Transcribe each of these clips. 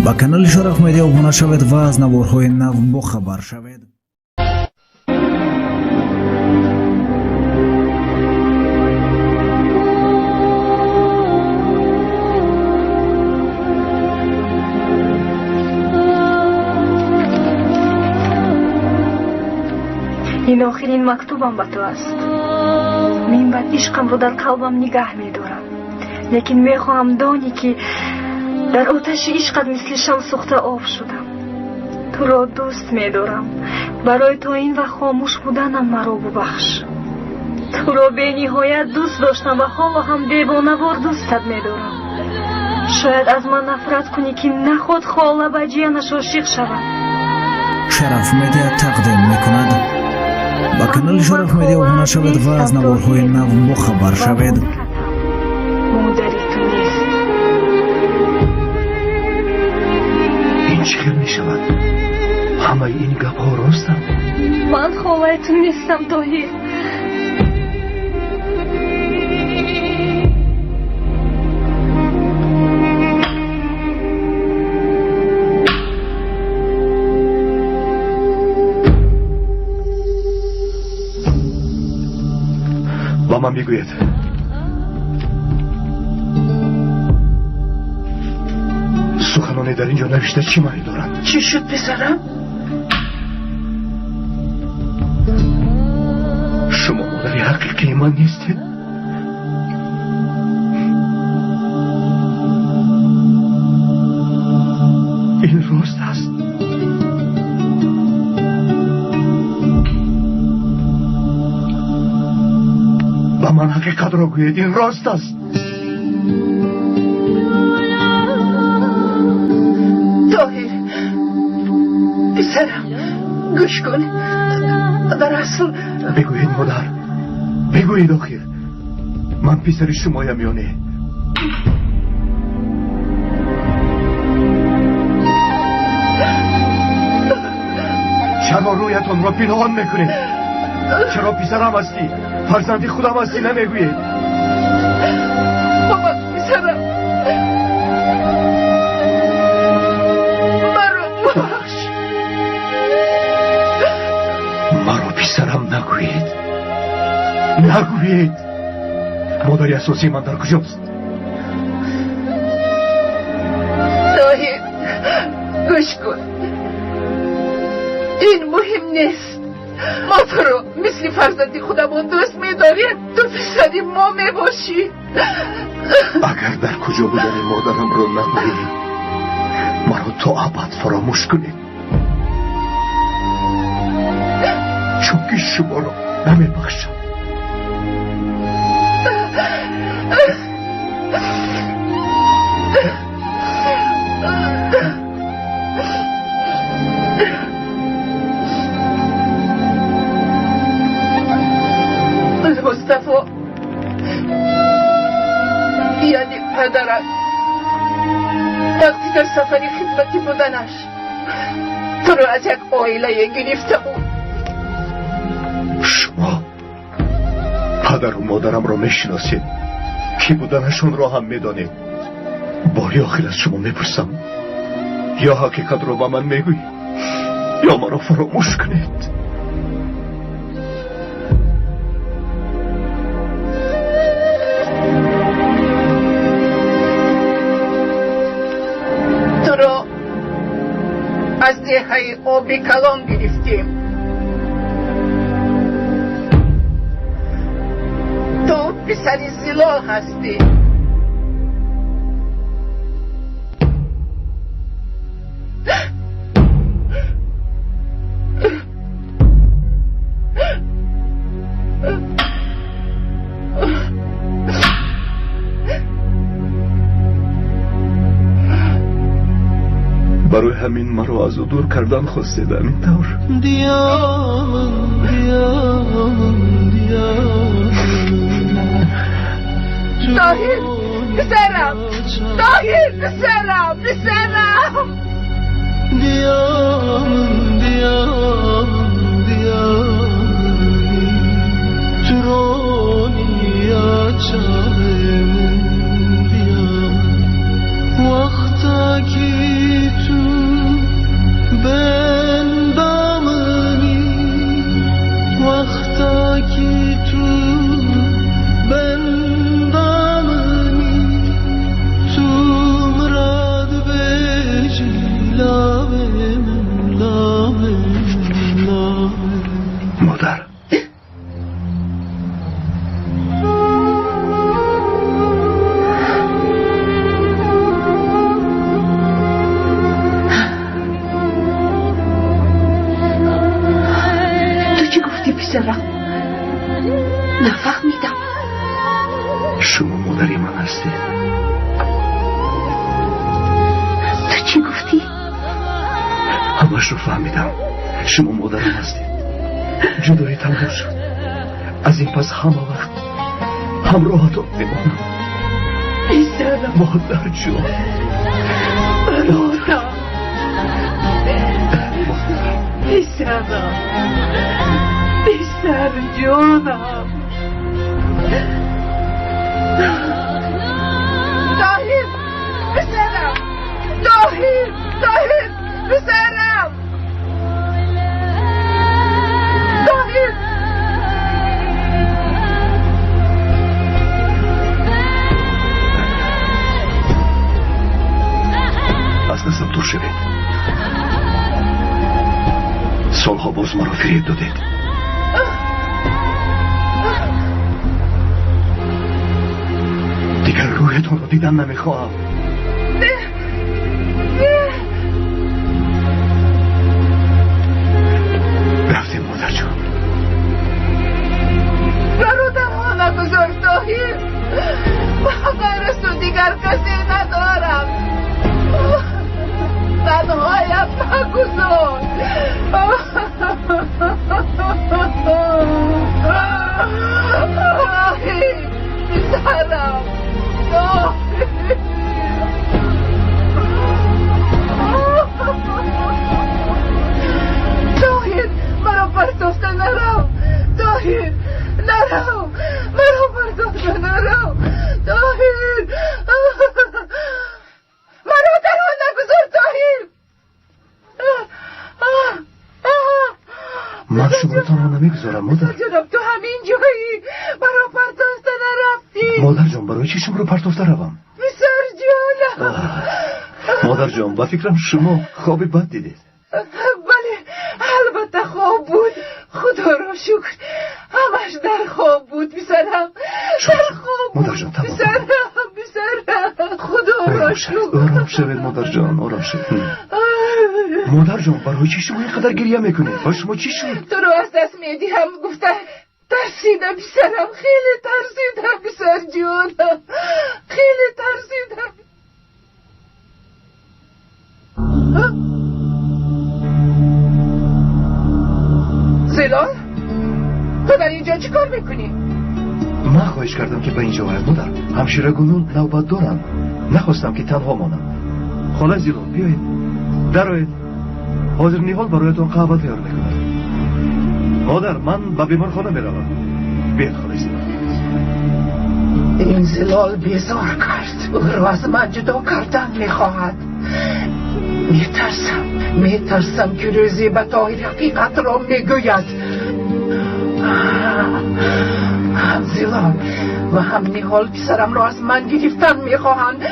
ба канали Шараф медиа обуна шавед ва аз наворҳои нав бохабар шавед. ин охирин мактубам ба ту аст. мин баъд ишқамро дар қалбам нигаҳ медорам, лекин мехоҳам донӣ ки дар оташи ишқат мисли шам сӯхта об шудам. туро дӯст медорам. барои то ин ва хомӯш буданам маро бубахш. туро бениҳоят дӯст доштам ва ҳоло ҳам девонавор дӯстат медорам. шояд аз ман нафрат кунӣ ки наход хола ба ҷиянаш ошиқ шавам. Шараф медиа тақдим мекунад. ба канали Шараф медиа обуна шавед ва аз наворҳои нав бохабар шавед. модари ту нест. ин чӣ хел мешавад? ҳамаи ин гапҳо ростанд? ман холаи ту нестам тоҳир. ба ман бигӯед, суханоне дар ин ҷо навишта чӣ маънӣ дорад? چی شد پسرم؟ шумо модари ҳақиқии ман нестед? ин рост аст? ба ман ҳақиқатро гӯед, ин рост аст? طاهر پسرم گوش کن. در اصل بگوید مادر، بگوید آخر من پسر شمایم یا نه؟ چرا رویتان را پنهان میکنید؟ چرا پسرم هستی؟ فرزند خودم هستی نمیگوید؟ بابا پسرم مرا ببخش. مرا پسرم نگوید، نگوید. مادری اساسی من در کجاست؟ طاهر گوش کن، این مهم نیست. ما تو رو مثل فرزندی خودمون دوست می‌داریم. تو پسری ما میباشی. اگر در کجا بودن مادرم رو نگویید مرا تا ابد فراموش کنید، چون که شما رو نمیبخشم. مصطفی یعنی پدرم وقتی در سفری خدمتی بودنش تو رو از یک عائله گرفته بود. شما پدر و مادرم را میشناسید، کی بودنشون را هم میدانید. باری آخر از شما میپرسم، یا حقیقت رو به من میگویید یا مرا فراموش کنید. از دهه آبی کلام گرفتیم. تو پسری زلا هستی. برای همین مرا از او دور کردن خواستید همین طور؟ طاهر پسرم، طاهر پسرم، پسرم. وقتا که چرا؟ نفهمیدم. شما مادری من هستی. تو چی گفتی؟ همش رو فهمیدم. شما مادرم هستی. جدایی تمام شد. از این پس همه وقت همراهتون میمونم. بیسرم مادر جون. مادر بیسرم بیسر جونم. داهیر بیسرم. داهیر بیسرم. داهیر از دستم دور شوید. سالها باز مرا فریب دادید. دیگر روحتون رو دیدن نمیخواهم. رفتیم مادر جان. برادرها نگذار داهیر. غیر از تو دیگر کسی ندارم. تنهایم نگذار. داهیر بیسرم. داهیر مرا پرتافته نرو. داهیر نرو. مرا پرتافته نرو. داهیر مرا تنها نگذار. داهیر من شما رو تنها نمیگذارم مادر. جناب تو همین جایی مرا پرتافته نرفتی. مادر جان برای چی شما رو پرتافته روم؟ بیسر جانم. مادر جان با فکرم شما خواب بد دیدید. بله البته خواب بود. خدا را شکر همش در خواب بود. بیسرم در خواب بود. مادر جان تمام. بیسرم خدا را شکر. آرام شوید مادر جان. آرام شوید. مادر جان برای چی شما اینقدر گریه میکنید؟ با شما چی شد؟ تو رو از دست میدیم گفته. ترسیدم بیسرم. خیلی ترسیدم بیسر جانم. خیلی ترسیدم. زلال تو در اینجا چی کار میکنی؟ من خواهش کردم که به اینجا باید مادر. همشیره گنون نوبت دارم. نخواستم که تنها مانم. خاله زیلال بیایید. درآیید. حاضر نیحال برایتون قهوه تیار میکنم. مادر من به بیمارخانه میروم. بیاید خاله زیلال. این زلال بیزار کرد. او را از من جدا کردن میخواهد. میترسم که روزی به طاهر حقیقت را میگوید. هم زلال و هم نیحال پسرم را از من گرفتن میخواهند.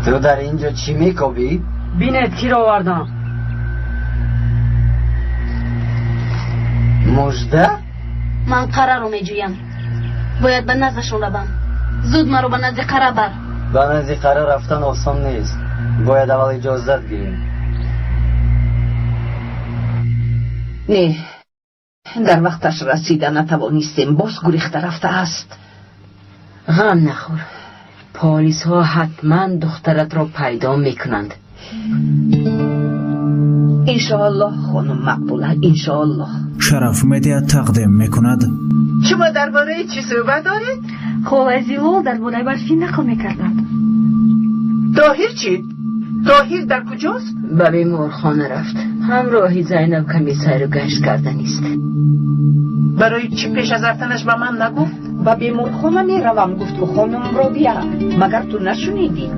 تو در اینجا چی میکوبی؟ بینه تیر آوردم. مژده؟ من قره رو میجویم. باید به نزدشون روم. زود مرا به نزد قره بر. به نزد قره رفتن آسان نیست. باید اول اجازت گیریم. نه در وقتش رسیده نتوانستیم. باز گریخته رفته است. غم نخور. پلیس ها حتما دخترت را پیدا میکنند. انشاءالله خانم مقبوله. انشاءالله. شرف مدیا تقدیم میکند. شما درباره چی صحبت دارید؟ خاله زیلال درباره برفی نقل میکردند. طاهر چی؟ طاهر در کجاست؟ به بیمارخانه رفت. همراهی زینب کمی سیر و گشت کرده نیست. برای چی پیش از رفتنش به من نگفت؟ به بیمارخانه میروم گفت و خانم را بیار. مگر تو نشنیدی؟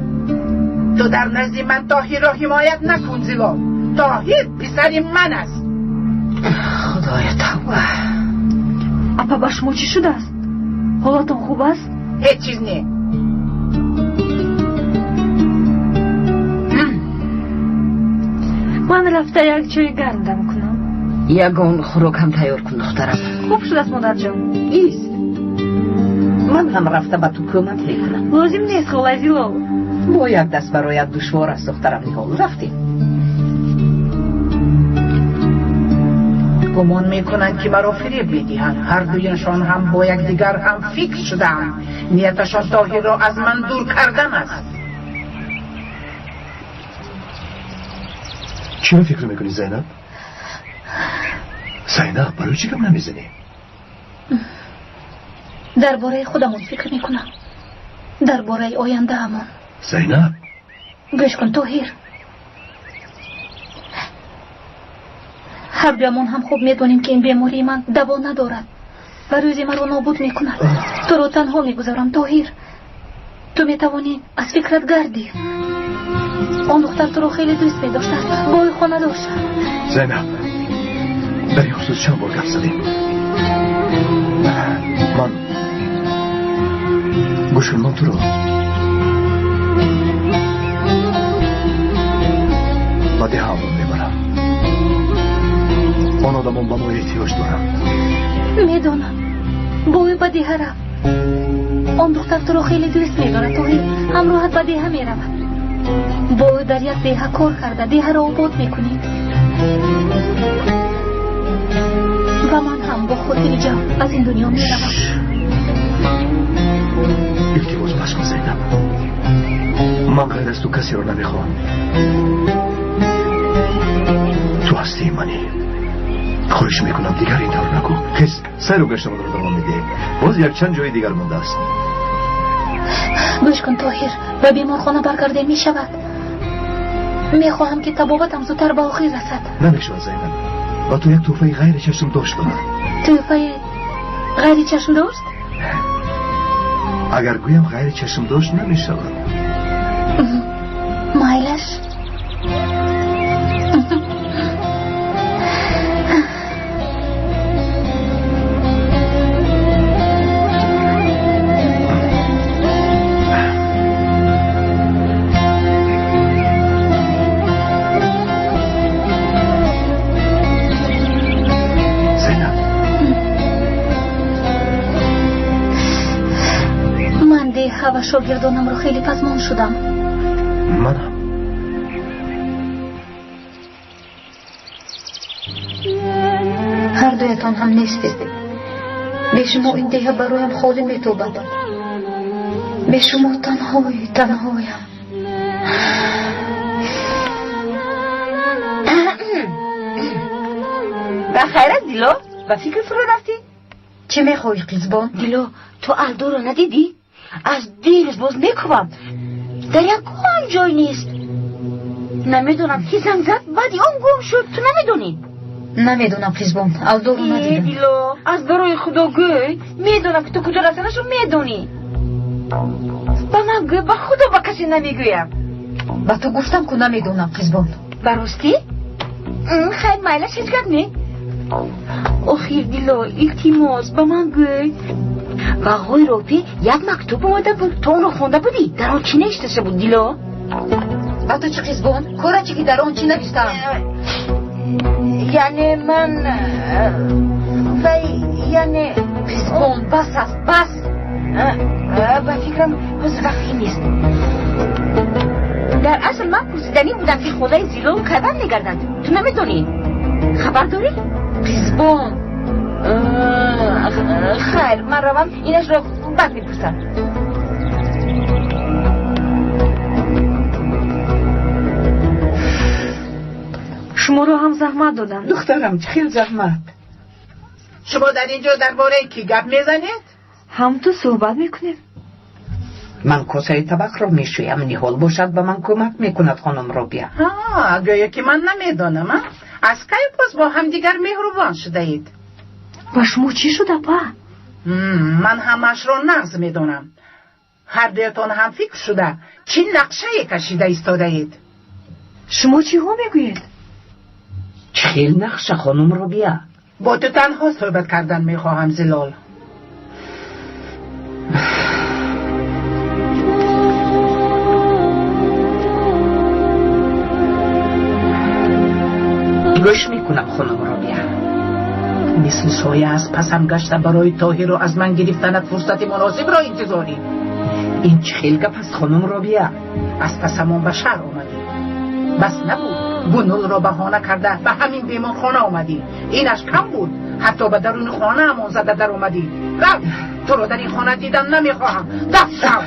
تو در نزد من طاهر را حمایت نکن زلال. طاهر پسر من است. خدای توبه. اپا با شما چی شده است؟ حالتون خوب است؟ هیچ چیز نه. من رفته یک چای گرم دم کنم. یگان خوراک هم تیار کن دخترم. خوب شده است مادر جان. ایست. من هم رفته با تو کمک میکنم. لازم نیست خاله زیلال. باید دست برایت دشوار است دخترم نهال. رفتیم. گمان میکنند که مرا فریب میدهند. هر دویشان هم با یکدیگر هم فکر شدند. نیتشان طاهر را از من دور کردن است. چی رو فکر میکنی زینب؟ زینب برای چی کم نمیزنی؟ درباره خودمون فکر میکنم. درباره آینده همون. زینب گوش کن طاهر. هر دویمون هم خوب میدونیم که این بیماری من دوا ندارد و روزی من رو نابود میکند. تو رو تنها میگذارم طاهر. تو میتوانی از فکرت گردی. آن دختر تو رو خیلی دوست میداشت. بای خانه داشت. زینب در این خصوص چند بار گفت زدیم. من گوش کن، من تو رو با دهامون میبرم. آن آدمان با ما احتیاج دارم. میدونم بای با دیه رفت. آن دختر تو رو خیلی دوست میدارد. تو همراهت با دیه میرود. بای در یک دیه کار کرده. دیه را آباد میکنی و من هم با خود اینجا از این دنیا میروم. التماس بس کن زینب. من غیر از تو کسی رو نمیخوام. تو هستی منی. خواهش میکنم دیگر این طور نکن. کس سیر و گشتم رو دوام میده. باز یک چند جای دیگر مونده است. گوش کن طاهر. و بیمارخانه برگرده میشود. میخواهم که طبابتم زودتر به آخر رسد. نمیشود زینب. و تو یک توفه غیر چشم داشت دارم. توفه غیر چشم داشت؟ اگر گویم غیر چشم داشت نمیشود. مایلش و شاگردانم رو خیلی پزمان شدم. منم. هر دویتان هم نیستید. به شما این دیه برایم خالی میتوبد. به شما تنهایم. به خیرت دیلو؟ به فکر فرو رفتی؟ چه میخوایی قزبان؟ دیلو تو الدو رو ندیدی؟ از دیرش باز میکوبم. در یک کام جای نیست. نمیدونم کی زنگ زد بعدی آن گم شد. تو نمیدونی؟ نمیدونم قزبان. الدو رو ندیدم. دیلو از برای خدا گوی. میدونم که تو کجا رسنشو میدونی. با من گوی. با خدا با کسی نمیگویم. با تو گفتم که نمیدونم قزبان. براستی؟ خیلی مایلش هیچ گفت نی؟ آخیر دیلو التماس با من گوی. و آقای روپی یک مکتوب اومده بود. تو اون رو خونده بودی؟ در آن چی نوشته بود دیلو؟ با تو چی قزبان؟ کاره چی که در آن چی نوشتم؟ یعنی من یعنی قزبان بس است بس. با فکرم حوض وقتی نیست. در اصل من پرسیدنی بودم که خدای زیلو کدن نگردند. تو نمیدونی؟ خبر داری؟ قزبان خیر من روم اینش رو بعد میپرسم. شما رو هم زحمت دادم. دخترم خیلی زحمت. شما در اینجا درباره کی گپ میزنید؟ هم تو صحبت میکنیم. من کاسه طبق رو میشویم. نیحال باشد به من کمک میکند خانم رو بیا. گویا که من نمیدانم. از کی باز با هم دیگر مهربان شده اید؟ و شما چی شده پا؟ من همش رو نغز میدونم. هر دویتان هم فکر شده چی نقشه کشیده ایستاده اید؟ شما چی ها میگوید؟ چه نقشه خانم رو بیا؟ با تو تنها صحبت کردن میخواهم زلال. گوش میکنم خانم رابیه. مثل سایه از پسم گشته برای طاهر رو از من گرفتنت فرصت مناسب را انتظاری. این چه خیلی گپ است خانم رابیه؟ از پسمون به شهر آمدی، بس نبود گنول را بهانه کرده به همین بیمون خانه آمدی. اینش کم بود، حتی به درون خانه همون زده در آمدی. رب تو رو در این خانه دیدن نمیخواهم. دفت شو،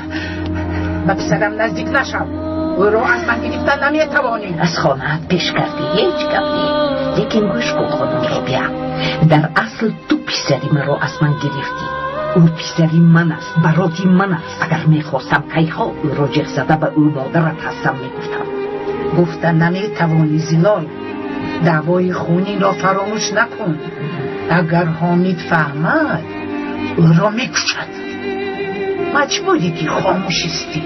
به پسرم نزدیک نشو. او را از من گرفتن نمیتوانی. از خانه‌ات پیش کردی هیچ گپ نیست، لیکن گوش کن خانم رابیه، در اصل تو پسری مرا از من گرفتی. او پسری من است، براتی من است. اگر میخواستم کیها او را جغ زده به او مادرت هستم میگفتم. گفتن نمیتوانی زلال. دعوای خونی را فراموش نکن. اگر حامد فهمد او را میکشد. مجبوری که خاموش استی.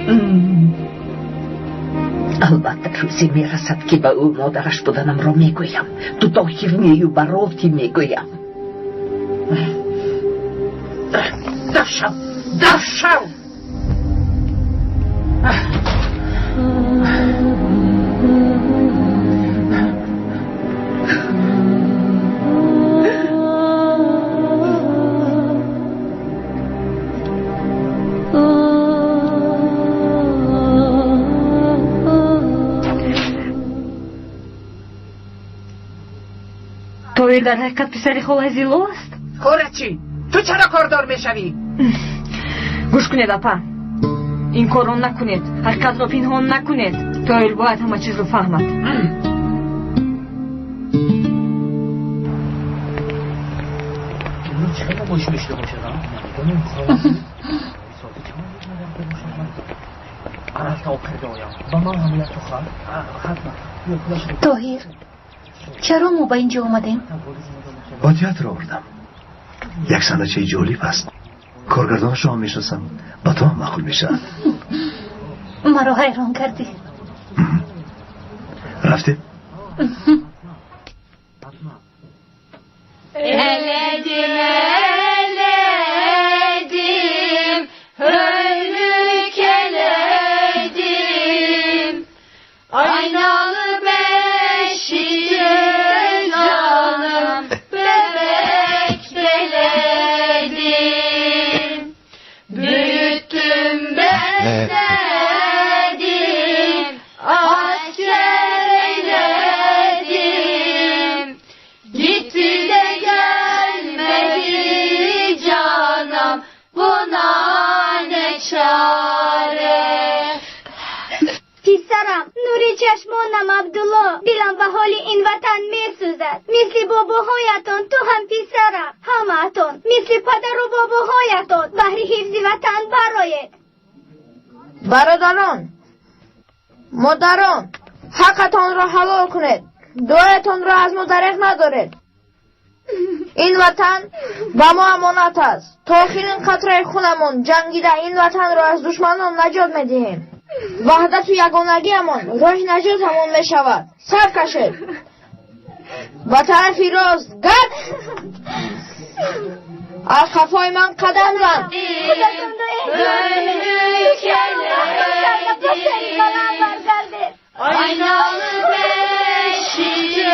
البته روزی میرسد که به او مادرش بودنم را میگویم. تو طاهر نیو براتی میگویم. دف شو. طاهر در حقیقت پسری خاله زیلو است؟ کارت چی؟ تو چرا کاردار میشوی؟ گوش کنید اپا، این کار رو نکنید، حقیقت رو پنهان نکنید. طاهر باید همه چیز رو فهمد. طاهر چرا ما به اینجا آمدیم؟ عادیت رو آوردم. یک سندچه جالب است. کارگردانش رو هم میشناسم، با تو هم معقول میشه. مرا حیران کردی. رفته؟ Eledim hönlük eledim aynalı beşiği canım bebek beledim büyüttüm besledim asker eyledim gitti de gelmedi canım buna ne çare. پسرم نور چشمانم عبدالله دلم به حال این وطن می سوزد. مثل باباهایتان تو هم پسرم، همه‌تان مثل پدر و باباهایتان بهر حفظ وطن برآیید. برادران، مادران، حقتان را حلال کنید. دعایتان را از ما دریغ ندارید. این وطن به ما امانت است. تا آخرین قطره خونمون جنگیده این وطن را از دشمنان نجات میدهیم. وحدت و یگانگیمان راه نجاتمون می شود. سر کشید. وطن فیروز گرد از خفای من قدم زن. Aynalı beşiği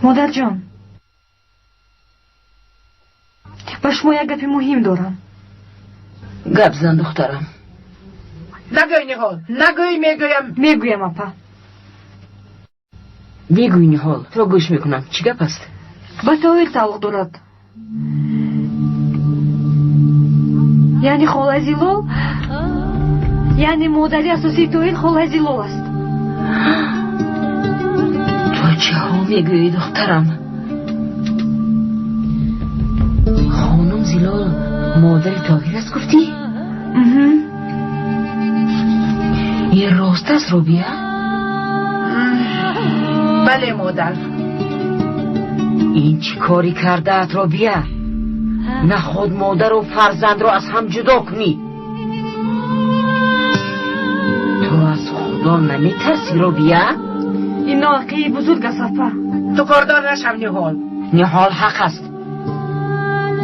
مادر جان، با شما یک گپ مهم دارم. گپ زن دخترم. نگوی نهال، نگوی میگویم. میگویم اپا. میگوی نهال، تو را گوش میکنم. چی گپ است؟ با طاهر تعلق دارد. یعنی خاله زیلو، یعنی مادری اساسی طاهر خاله زیلو است. تو چه ها میگویی دخترم؟ خانم زیلال مادر طاهر است گفتی؟ این راست است روبیه؟ بله مادر. این چی کاری کرده ات روبیه؟ نه خود مادر و فرزند رو از هم جدا کنی. تو از خود خدا نمیترسی رو بیا؟ این ناحقی بزرگ است اپا. تو کاردار نشم نهال. نهال حق است.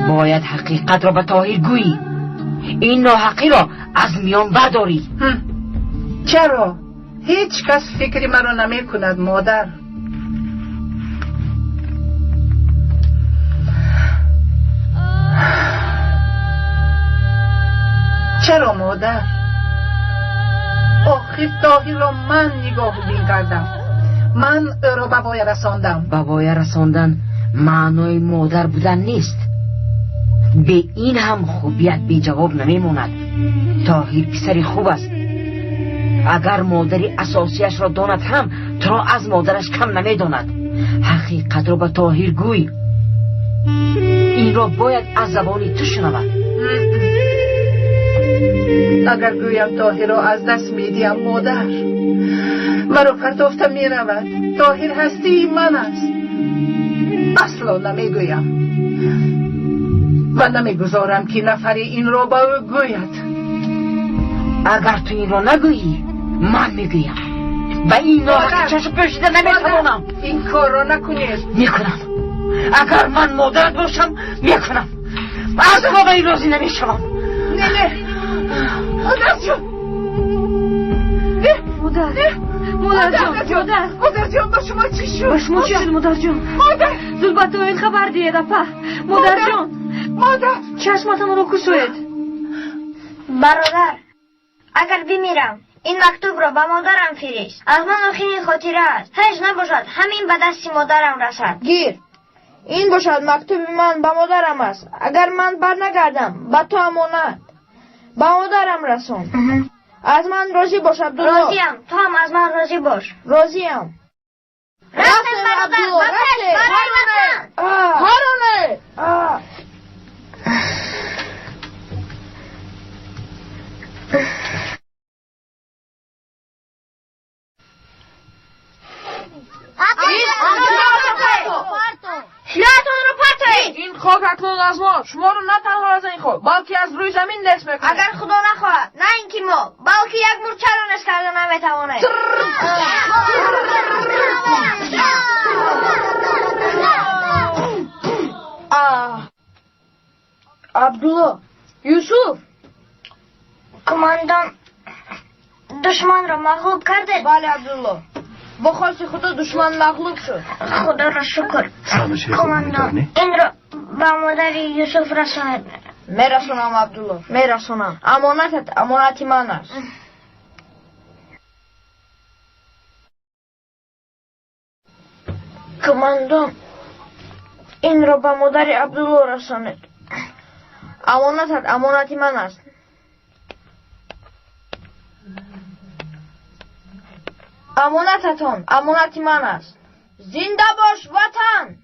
باید حقیقت را به طاهر گویی. این ناحقی را از میان برداری. چرا؟ هیچ کس فکری مرا نمی کند مادر. چرا مادر؟ آخر طاهر را من نگاه بین کردم. من او را به وای رساندم. به وای رساندن معنای مادر بودن نیست. به این هم خوبیت بی جواب نمیماند. طاهر پسری خوب است. اگر مادری اساسیش را داند هم تو را از مادرش کم نمیداند. حقیقت را به طاهر گوی. این را باید از زبانی تو شنود. اگر گویم طاهر را از دست میدیم مادر، مرا پرتافته می رود. طاهر هستی من است. اصلا نمیگویم و نمیگذارم که نفری این را به او گوید. اگر تو این را نگویی من میگویم. به این ناحقی چشم پوشیده نمیتوانم. این کار را نکنید. میکنم. اگر من مادرت باشم میکنم. از واقعی راضی نمیشوم. نه مادر جون. مادر جون با شما چی شد؟ با شما چی شد مادر جون؟ مادر زلبت این خبر دید اپا. مادر جون. مادر چشمتان رو کشوید. برادر، اگر بمیرم این مکتوب را به مادرم فرست. از من آخرین خاطره است. هیچ نباشد همین به دست مادرم رسد. گیر. این باشد مکتوب من به مادرم است. اگر من بر نگردم به تو امانت به مادرم رسون. از من راضی باش عبدالله. راضیم. تو هم از من راضی باش. راضیم. رفتن برادر. هارونه. شیرتون رو پرتایید. این خاک اکنون از ما. شما رو نه تنها از این خاک بلکه از روی زمین نصف میکنه. اگر خدا نخواهد نه اینکه ما بلکه یک مور چرانش کرده نمیتوانه. عبدالله. یوسف. کماندان دشمن را مغلوب کرده. بله عبدالله. با خواست خدا دشمن مغلوب شد. خدا را شکر. سلامتی خوب می‌دانی؟ این را به مادر یوسف رساند. میرسونم عبدالله. میرسونم. امانتت امانتی من است. کماندان این را به مادر عبدالله رساند. امانتت امانتی من است. امانتتون امانتی من است. زنده باش وطن.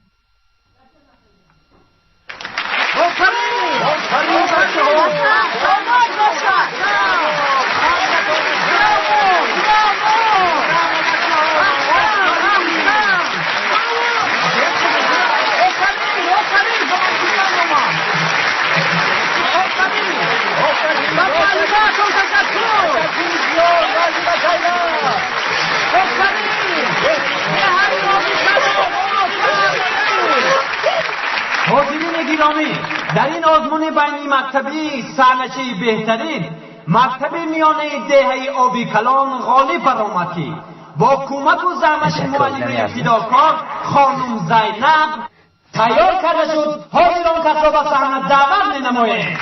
حاضرین گرامی، در این آزمون بینی مکتبی سرنشی بهترین مکتب میانه دهه آبی کلان غالب برآمد که با کمک و زحمت معلم فداکار خانم زینب تیار کرده شد. حاضران کس را به صحنه دعوت می‌نماییم.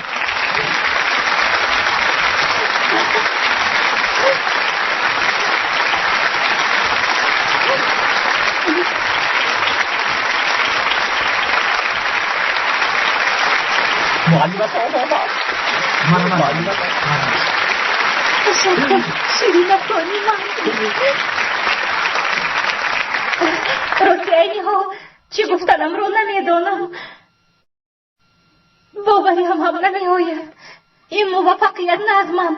شیرین افغانی من راستی اینی ها چی گفتنم رو نمیدانم. باوری هم نمی آید. این موفقیت نه از من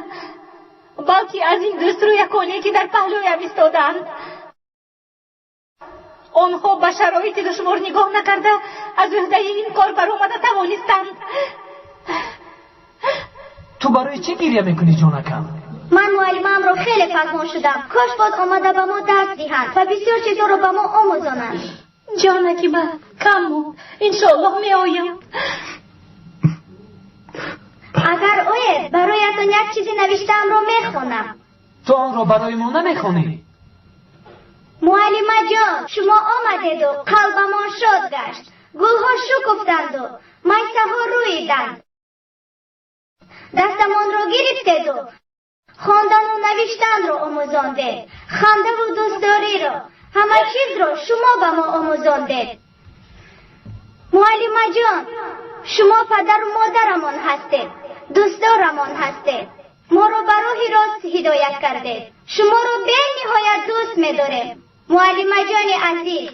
بلکه از این دوست رو یکانی که در پهلویم ایستادند. آنها به شرایط دشوار نگاه نکرده از عهده این کار برآمده توانستند. تو برای چی گریه میکنی جانکم؟ من معلمم رو خیلی فرمان شدم. کاش باز آمده به ما درس دهند و بسیار چیزا رو به ما آموزانند. جانکی من کم انشالله می آیم. اگر اوید برایتون یک چیزی نوشتم رو میخونم. تو آن را برای ما نمیخونی؟ معلمه جان، شما آمدید و قلبمان شاد گشت. گلها شکفتند و میسه ها رویدند. دستمان رو گرفتید و خواندن و نوشتن رو آموزاندید. خنده و دوستداری رو، همه چیز رو شما به ما آموزاندید. معلمه جان، شما پدر و مادرمان هستید، دوستدارمان هستید. ما رو به راه راست هدایت کردید. شما رو به نهایت دوست می‌داریم. معلمه جان عزیز.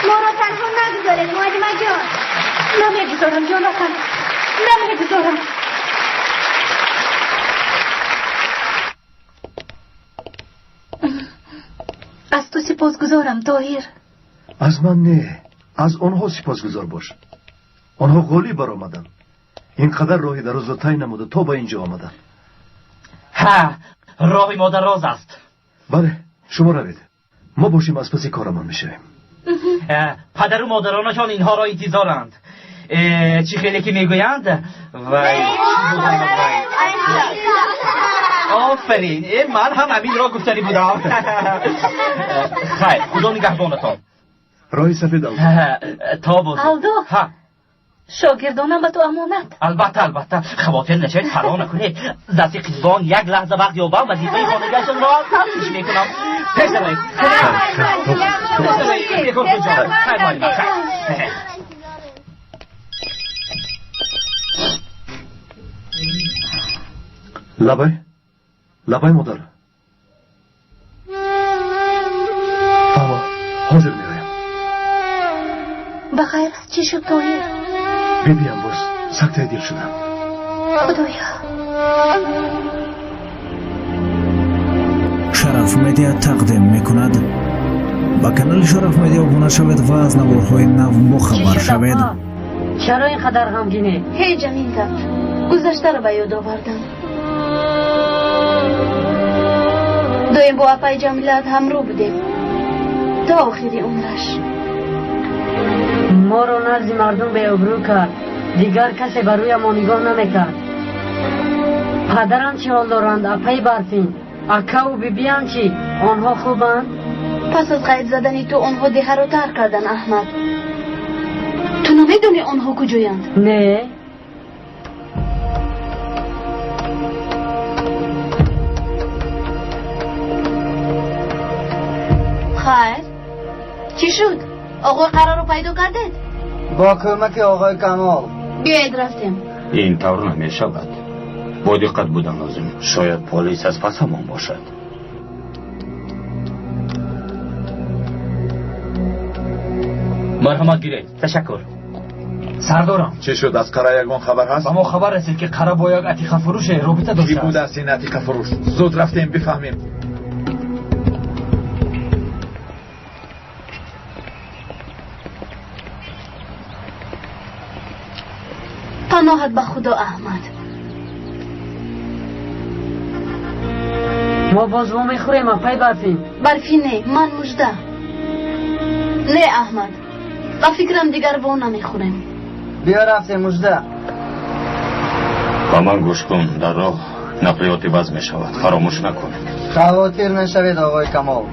ما رو تنها نگذارید معلمه جان. نمیگذارم جانتان، نمیگذارم. از تو سپاسگزارم طاهر. از من نه، از آنها سپاسگزار باش. آنها غالی برآمدن. اینقدر راهی دراز را طی نموده تا به اینجا آمدن. ها، راهی ما دراز است. بله، شما روید. ما باشیم از پس کارمان میشویم. پدر و مادرانشان اینها را انتظارند. چی خیلی که میگویند؟ وای آفرین، من هم همین را گفتنی بودم. خیر، خدا نگهبانتان. راهی سفید آلدو. تا بازو. آلدو، شاگردانم به تو امانت. البته خواطر نشید فرا نکنید. دستی قیزبان یک لحظه وقت یابم وظیفه خانگیشان را تفتیش میکنم. پیش روید. خیر معلم، خیر. لبای مادر. بابا حاضر میایم. بخیر است. چی شد طاهر؟ ببینم باز سکته دل شدم. خدایا. شرف مدیا تقدیم میکند. با کانال شرف مدیا ابونه شوید و از نوارهای نو بخبر شوید. چرا اینقدر غمگینی؟ هی جمین کرد. گذشته رو به یاد آوردم. دویم با اپای جمیلت همرو بودیم تا آخری عمرش. ما رو نزد مردم به ابرو کرد. دیگر کسی بر روی ما نگاه نمیکرد. پدران چی حال دارند؟ اپای برفین اکا و بیبیان چی؟ آنها خوبند؟ پس از قید زدنی تو آنها دیه رو ترک کردن احمد. تو نمیدونی آنها کجایند؟ نه. خیر چی شد؟ آقای قرار رو پیدا کردید؟ با کمک آقای کمال. بیایید رفتیم. این طور نمی شود. با دقت بودن لازم. شاید پلیس از پس همان باشد. مرحمت گیرید. تشکر. سردارم، چه شد؟ از قرار یگان خبر هست؟ با ما خبر رسید که قرار با یک عتیقه فروش رابطه داشته. کی بود است این عتیقه فروش؟ زود رفتیم بفهمیم. پناهت به خدا احمد. ما باز ما میخوریم اپای برفین. برفی نه، من مجده. نه احمد، با فکرم دیگر وان نمیخوریم. بیا رفتیم مجده. با من گوش کن، در راه نقلیاتی وضع می شود. فراموش نکن. خواطر نشوید آقای کمال.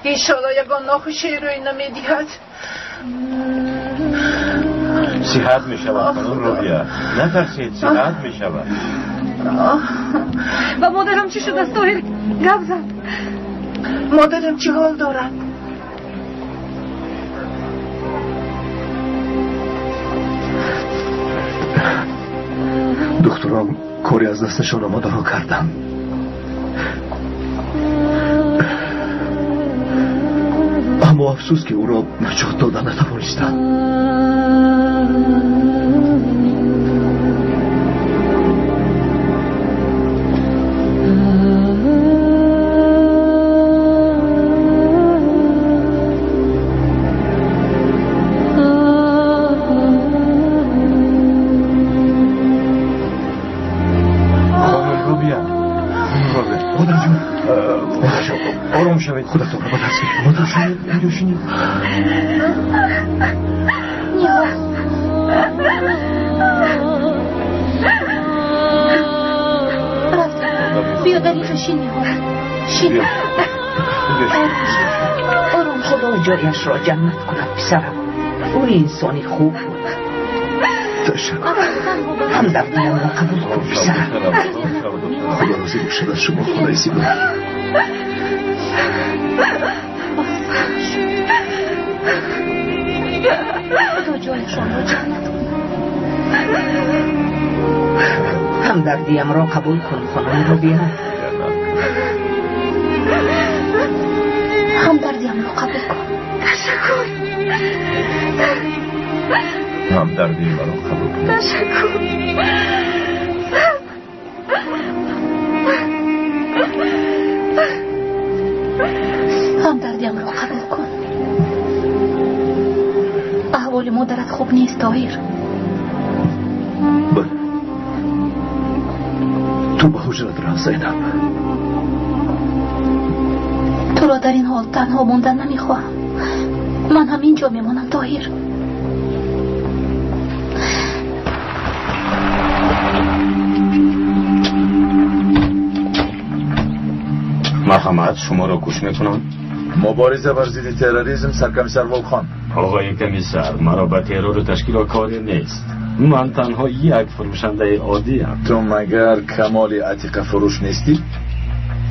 انشالله یگان ناخوشی روی نمیدهد. صحت می شود خانم روحیه. نترسید، صحت می شود. و مادرم چی شده است طاهر؟ گپ زد. مادرم چه حال دارد؟ دکتران کاری از دستشان آماده را کردم. اما افسوس که او را نجات دادن نتوانستند. خودتون رو با دست بگیر. مادر شما اینجا شینید. بیا در اینجا شین نیها. شین. آرام خدا جایش را جنت کند پسرم. او انسانی خوب بود. تشکر. همدردیم را قبول کن پسرم. خدا راضی باشد از شما خدای زیبا. خدا جایشان را جنت کند. همدردیم را قبول کن خانم رو بیار. همدردیم را قبول کن. تشکر. همدردیم را قبول کن. تشکر. همدردیم را قبول کن. احوال مادرت خوب نیست طاهر. بله. تو به حجرت راه زینب. تو را در این حال تنها موندن نمیخواهم. من هم اینجا میمانم طاهر. مرحمت شما را گوش میکنم. مبارزه بر ضد تروریسم سرکمیسر ولخان. آقای کمیسر مرا به ترور و تشکیل کاری نیست. من تنها یک فروشنده عادی ام. تو مگر کمال عتیق فروش نیستی؟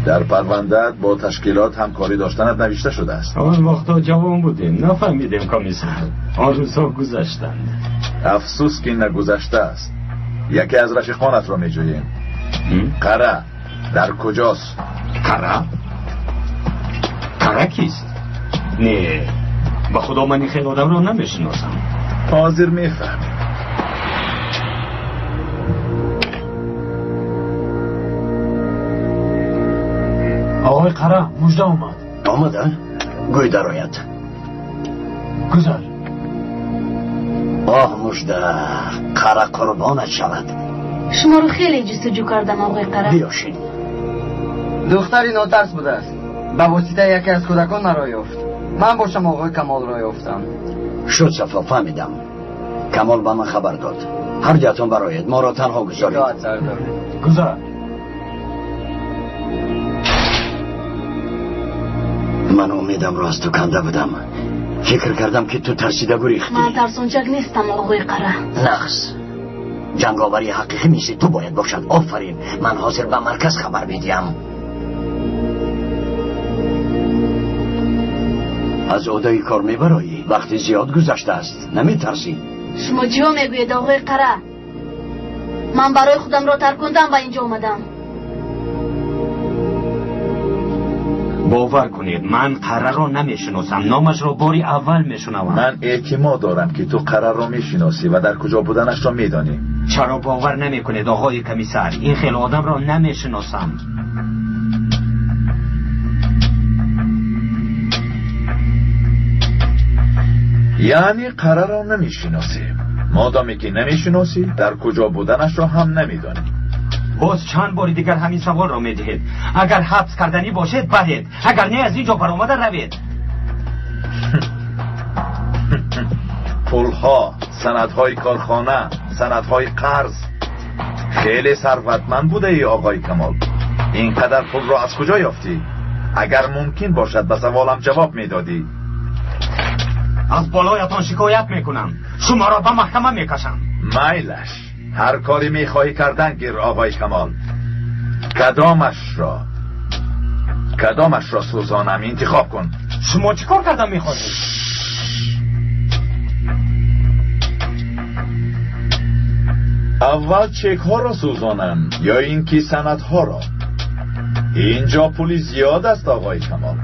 در پرونده‌ات با تشکیلات همکاری داشتنت نوشته شده است. آن وقتا جوان بودیم نفهمیدیم کمیسر. آن روزها گذشتند. افسوس که این نگذشته است. یکی از رفیقانت را میجوییم. قره در کجاست؟ قره؟ قره کیست؟ نه به خدا من این خیلی آدم را نمیشناسم. حاضر میفهمیم. آقای قره مژده آمد. آمده؟ گوی در آید. گذر. آه مژده قره قربانت شود. شما رو خیلی جستجو کردم آقای قره. بیاشین. دختری ناترس بوده است. به واسطه یکی از کودکان مرا یافت. من باشم آقای کمال را یافتم. شد صفا فهمیدم. کمال به من خبر داد. هر جاتون برایید ما را تنها گذارید. گذر. من امیدم را از تو کنده بودم. فکر کردم که تو ترسیده گریختی. من ترسونچک نیستم آقای قره. نقص جنگاوری حقیقی میسی تو باید باشد. آفرین. من حاضر به مرکز خبر میدیم. از عهده کار میبرایی. وقتی زیاد گذشته است نمیترسی. شما چی میگوید آقای قره؟ من برای خودم را ترک کردم و اینجا اومدم. باور کنید من قره را نمیشناسم. نامش را باری اول میشنوم. من اعتماد دارم که تو قره را میشناسی و در کجا بودنش را میدانی. چرا باور نمیکنید آقای کمیسر؟ این خیلی آدم را نمیشناسم. یعنی قره را نمیشناسی. مادامی که نمیشناسی در کجا بودنش را هم نمیدانی. باز چند بار دیگر همین سوال را میدهید. اگر حبس کردنی باشد برید، اگر نه از اینجا برآمده روید. پولها، سندهای کارخانه، سندهای قرض. خیلی ثروتمند بوده ای آقای کمال. اینقدر پول را از کجا یافتی؟ اگر ممکن باشد به سوالم جواب میدادی. از بالایتان شکایت میکنم. شما را به محکمه میکشم. میلش هر کاری میخواهی کردن گیر آقای کمال. کدامش را سوزانم انتخاب کن. شما چی کار کردم میخواهید؟ اول چک ها را سوزانم یا اینکه سند ها را؟ اینجا پولی زیاد است آقای کمال.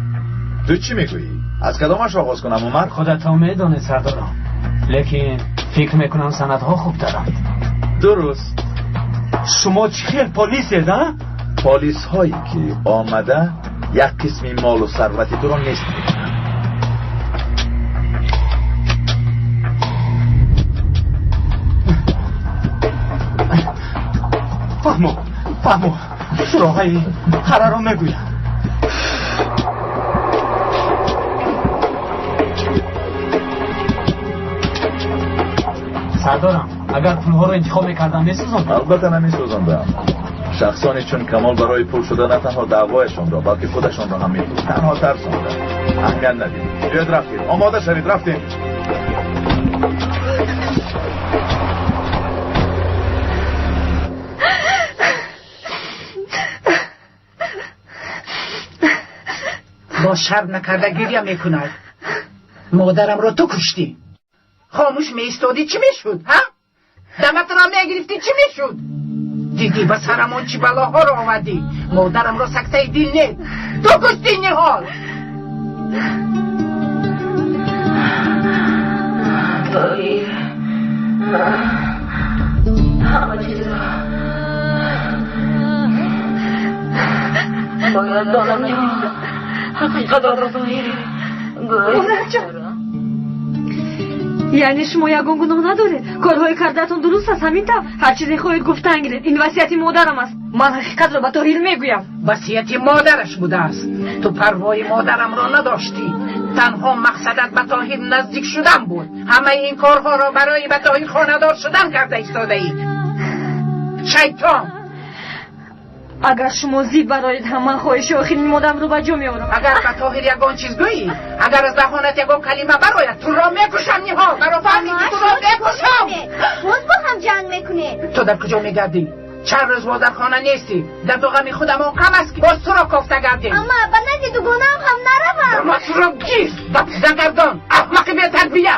تو چی میگویی؟ از کدامش آغاز کنم عمر؟ خودت هم میدانی سردارم، لیکن فکر میکنم سندها خوب دارم. درست. شما چی خیل پلیسید ها؟ پلیس هایی که آمده یک قسمی مال و ثروت تو را نیست میکنن. فهمو سراغی خرا را میگویم. سردارم اگر پولها رو انتخاب میکردم میسوزاندم؟ البته نمیسوزاندم. شخصانی چون کمال برای پول شده نه تنها دعوایشان را بلکه خودشان را هم میفروخت. تنها ترسانده. انگل ندید. بیاید رفتیم. آماده شوید رفتیم. با شرم نکرده گریه میکند. مادرم رو تو کشتی. خاموش میستادی چی میشد ها؟ دمت را میگرفتی چی میشد؟ دیدی به سرمون چی بلاها رو آمدی. مادرم را سکته دل نید. تو کشتی نهال. طاهر همه چیز را باید دانم نهال حقیقت را طاهر یعنی شما یگان گناه نداره. کارهای کردتون درست است. همین طور هر چیزی خواهید گفتن گیرید. این وصیت مادرم است. من حقیقت رو به طاهر میگویم. وصیت مادرش بوده است. تو پروای مادرم را نداشتی. تنها مقصدت به طاهر نزدیک شدن بود. همه این کارها را برای به طاهر خانه‌دار شدن کرده ایستاده اید. شیطان. اگر شما زید برایید هم من خواهش آخرین مادرم رو به جا میارم. اگر به طاهر یگان چیز گویی، اگر از دهانت یگان کلمه براید، تو را میکشم نها. برا فهمی که تو را میکشم. باز با هم جنگ میکنه. تو در کجا میگردی؟ چند روز باز در خانه نیستی. در تو غمی خودمون کم است که باز تو را کافته گردیم. اما به نزد دوگانم هم نروم. اما تو را گیز و پیزن گردان. احمق بی تربیه.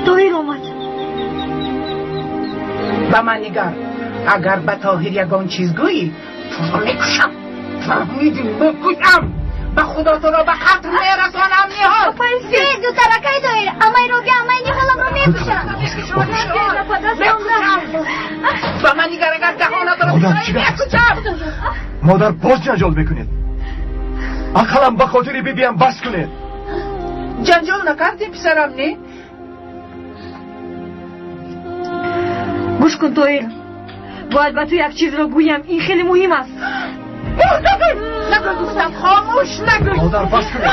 طاهر آمد. به من نگر. اگر به طاهر یگان چیز گویی تو را میکشم. فهمیدی میکشم. به خدا تو را به قتل میرسانم نهال. زید دو ترکه طاهر. امای رو بیا امای نهالم رو میکشم. به من نگر اگر دهانت را میکشم. مادر باز جنجال میکنید. عقلم به خاطر بیبیم بس کنید. جنجال نکردیم پسرم نه؟ گوش کن طاهر. باید به تو یک چیز رو گویم. این خیلی مهم است. نگو گفتم خاموش نگو. مادر بس کنید.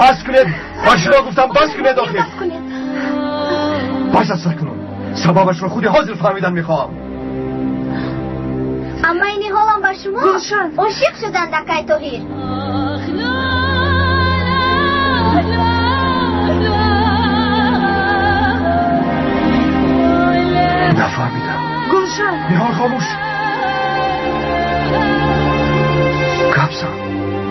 بس کنید. باشلا گفتم بس کنید آخر. بس از سکنون. سببش رو خودی حاضر فهمیدن میخوام. اما این حالم با شما عاشق شدن دکای طاهر. نفهمیدم. گلشن نهار خاموش. گبزن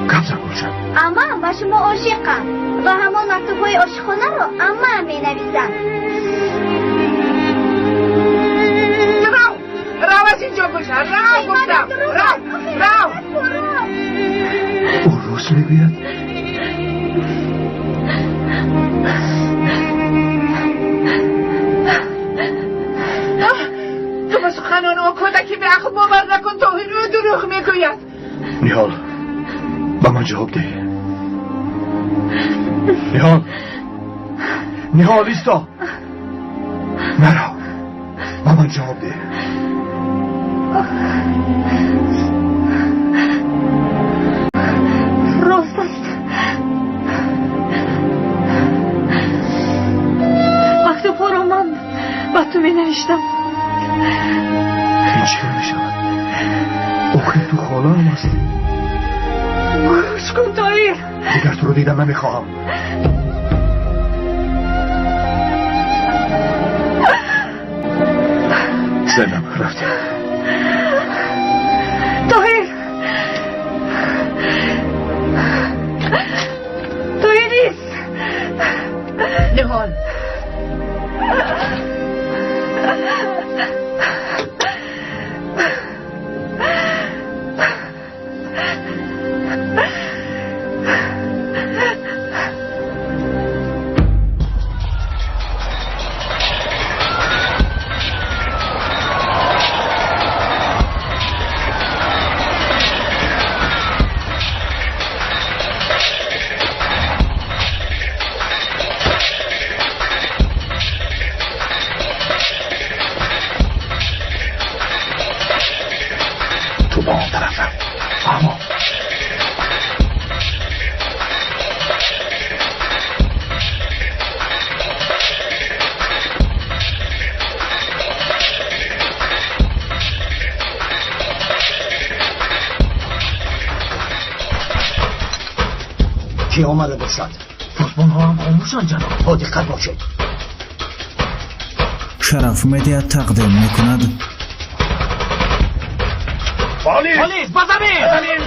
گلشن. اما با شما عاشقم و همان مکتوب‌های عاشقانه رو اما هم می‌نویسم. رو از اینجا گلشن. رو گفتم. رو. او روز میگوید. تو به سخنان او کودکی به عقل باور نکن. طاهر رو دروغ میگوید. نهال به من جواب ده. نهال ایستا. نرو به من جواب ده. راست است. مکتوب ها رو من به تو می نوشتم. این چی می شود؟ اوخی تو خاله هم هستی. گوش کن طاهر. دیگر تو رو دیدم نمیخواهم. زنم رفتیم. کی آمده باشد؟ فرمان ها هم خاموشن جناب. با دقت باشید. شرف مدیا تقدیم میکند پلیس بزنید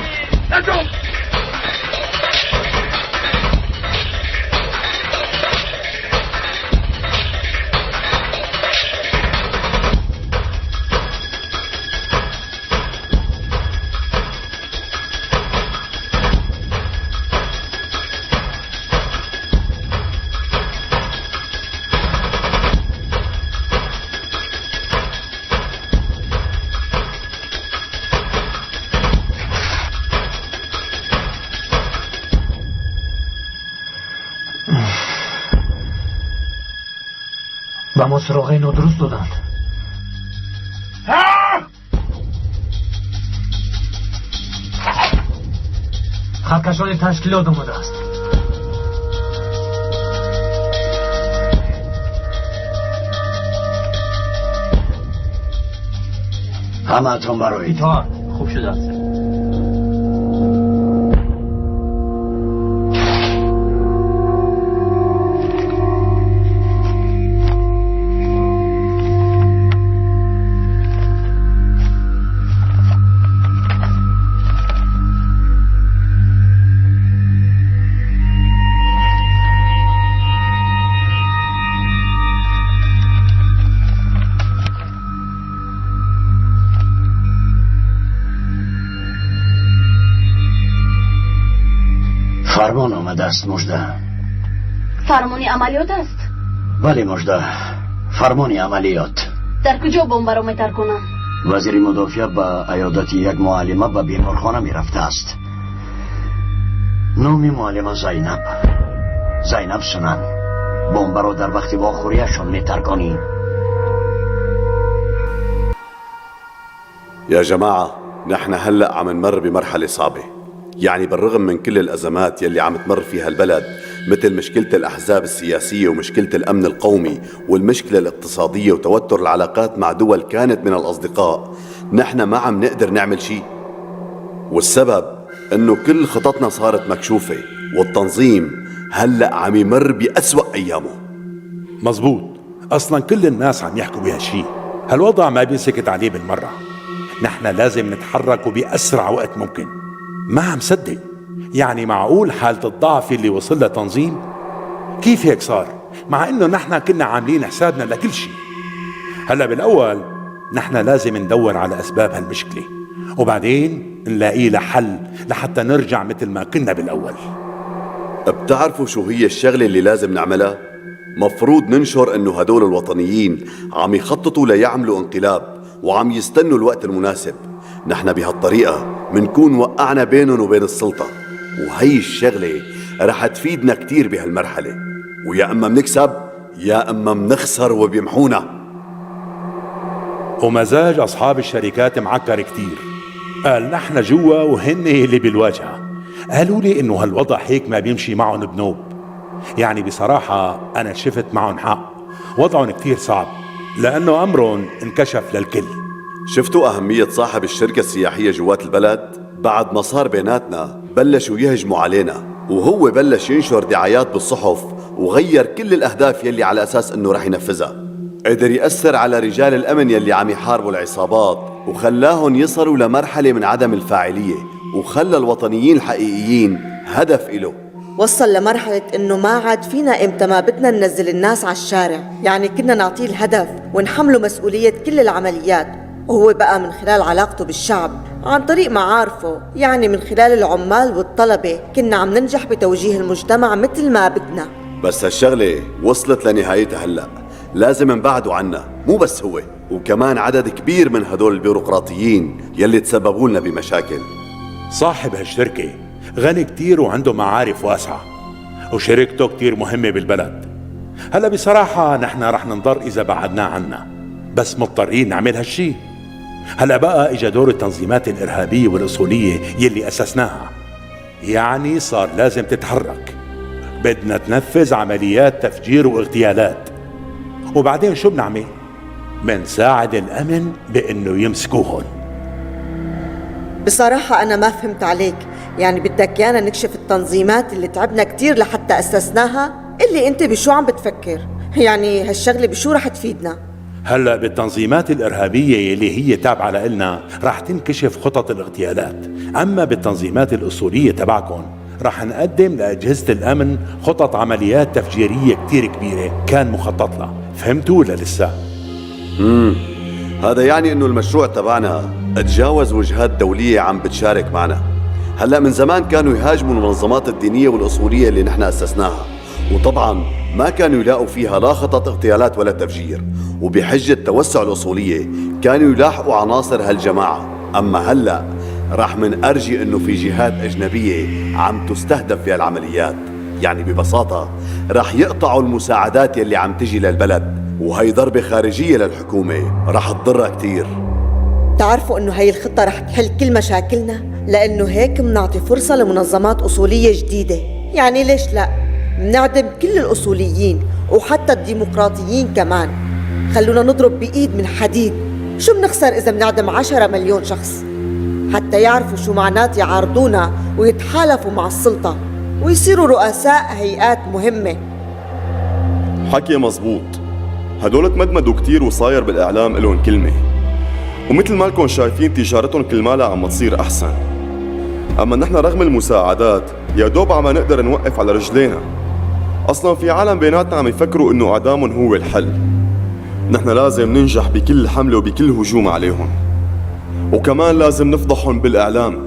نجوم. و ما سراغ اینو درست دادند. خطکشان تشکیلات اومده است. همه اتون برایید. ایتار خوب شده است. فرمان آمده است مژده. فرمانی عملیات است؟ بله مژده، فرمانی عملیات. در کجا بمب تر کنم؟ وزیر مدافع به عیادت یک معلمه به بیمارخانه می رفته است. نام معلمه زینب سنن. بمب را در وقت واخوریشون می ترکانی. يا جماعة نحن هلأ عم نمر بمرحلة صعبة، يعني بالرغم من كل الأزمات يلي عم تمر فيها البلد مثل مشكلة الأحزاب السياسية ومشكلة الأمن القومي والمشكلة الاقتصادية وتوتر العلاقات مع دول كانت من الأصدقاء، نحن ما عم نقدر نعمل شيء. والسبب إنه كل خططنا صارت مكشوفة والتنظيم هلأ عم يمر بأسوأ أيامه. مزبوط، أصلا كل الناس عم يحكوا بهالشي. هالوضع ما بينسكت عليه بالمرة. نحن لازم نتحرك بأسرع وقت ممكن. ما عم صدق، يعني معقول حالة الضعف اللي وصل لها تنظيم؟ كيف هيك صار؟ مع انه نحن كنا عاملين حسابنا لكل شيء. هلا بالاول نحن لازم ندور على اسباب هالمشكلة وبعدين نلاقي لها حل لحتى نرجع مثل ما كنا بالاول. بتعرفوا شو هي الشغلة اللي لازم نعملها؟ مفروض ننشر انه هدول الوطنيين عم يخططوا ليعملوا انقلاب وعم يستنوا الوقت المناسب. نحن بهالطريقة منكون وقعنا بينهم وبين السلطة، وهي الشغلة رح تفيدنا كتير بهالمرحلة، ويا اما منكسب يا اما منخسر وبيمحونا. ومزاج اصحاب الشركات معكر كتير. قال نحن جوا وهن اللي بالواجهة. قالوا لي انه هالوضع هيك ما بيمشي معهم بنوب. يعني بصراحة انا شفت معهم حق، وضعهم كتير صعب لانه امرهم انكشف للكل. شفتوا أهمية صاحب الشركة السياحية جوات البلد؟ بعد ما صار بيناتنا بلشوا يهجموا علينا، وهو بلش ينشر دعايات بالصحف وغير كل الأهداف يلي على أساس أنه رح ينفذها. قدر يأثر على رجال الأمن يلي عم يحاربوا العصابات وخلاهم يصلوا لمرحلة من عدم الفاعلية، وخلى الوطنيين الحقيقيين هدف إله. وصل لمرحلة انه ما عاد فينا امتى ما بدنا ننزل الناس على الشارع، يعني كنا نعطيه الهدف ونحمله مسؤولية كل العمليات، وهو بقى من خلال علاقته بالشعب عن طريق معارفه، يعني من خلال العمال والطلبة كنا عم ننجح بتوجيه المجتمع مثل ما بدنا. بس هالشغلة وصلت لنهايتها هلأ، لازم نبعدوا عنا، مو بس هو، وكمان عدد كبير من هدول البيروقراطيين يلي تسببوا لنا بمشاكل. صاحب هالشركة غني كتير وعنده معارف واسعة، وشركته كتير مهمة بالبلد. هلا بصراحة نحن رح ننضر إذا بعدنا عنا، بس مضطرين نعمل هالشي. هلا بقى اجا دور التنظيمات الإرهابية والأصولية يلي أسسناها، يعني صار لازم تتحرك. بدنا تنفذ عمليات تفجير واغتيالات، وبعدين شو بنعمل؟ بنساعد الأمن بأنه يمسكوهن. بصراحة أنا ما فهمت عليك، يعني بدك يانا نكشف التنظيمات اللي تعبنا كتير لحتى أسسناها؟ اللي انت بشو عم بتفكر؟ يعني هالشغلة بشو رح تفيدنا؟ هلأ بالتنظيمات الإرهابية اللي هي تابعة لإلنا رح تنكشف خطط الاغتيالات، أما بالتنظيمات الأصولية تبعكم رح نقدم لأجهزة الأمن خطط عمليات تفجيرية كتير كبيرة كان مخطط لها. فهمتوا ولا لسه؟ هذا يعني انه المشروع تبعنا تجاوز وجهات دولية عم بتشارك معنا. هلأ من زمان كانوا يهاجموا المنظمات الدينية والأصولية اللي نحن أسسناها، وطبعا ما كانوا يلاقوا فيها لا خطط اغتيالات ولا تفجير، وبحجة توسع الأصولية كانوا يلاحقوا عناصر هالجماعة. أما هلأ راح من أرجي انه في جهات أجنبية عم تستهدف في العمليات، يعني ببساطة راح يقطعوا المساعدات يلي عم تجي للبلد، وهي ضربة خارجية للحكومة راح تضرها كتير. تعرفوا انه هاي الخطة رح تحل كل مشاكلنا، لانه هيك منعطي فرصة لمنظمات أصولية جديدة. يعني ليش لا؟ منعدم كل الأصوليين وحتى الديمقراطيين كمان. خلونا نضرب بإيد من حديد. شو بنخسر إذا منعدم 10 مليون شخص حتى يعرفوا شو معنات يعارضونا ويتحالفوا مع السلطة ويصيروا رؤساء هيئات مهمة. حكي مزبوط، هدول تمدمدوا كتير وصاير بالإعلام إلهم كلمة، ومثل ما لكم شايفين تجارتهم كل مالها عم تصير أحسن. أما نحن رغم المساعدات يا دوب عم نقدر نوقف على رجلينا. أصلا في عالم بيناتنا عم يفكروا إنه إعدامهم هو الحل. نحن لازم ننجح بكل حملة وبكل هجوم عليهم، وكمان لازم نفضحهم بالإعلام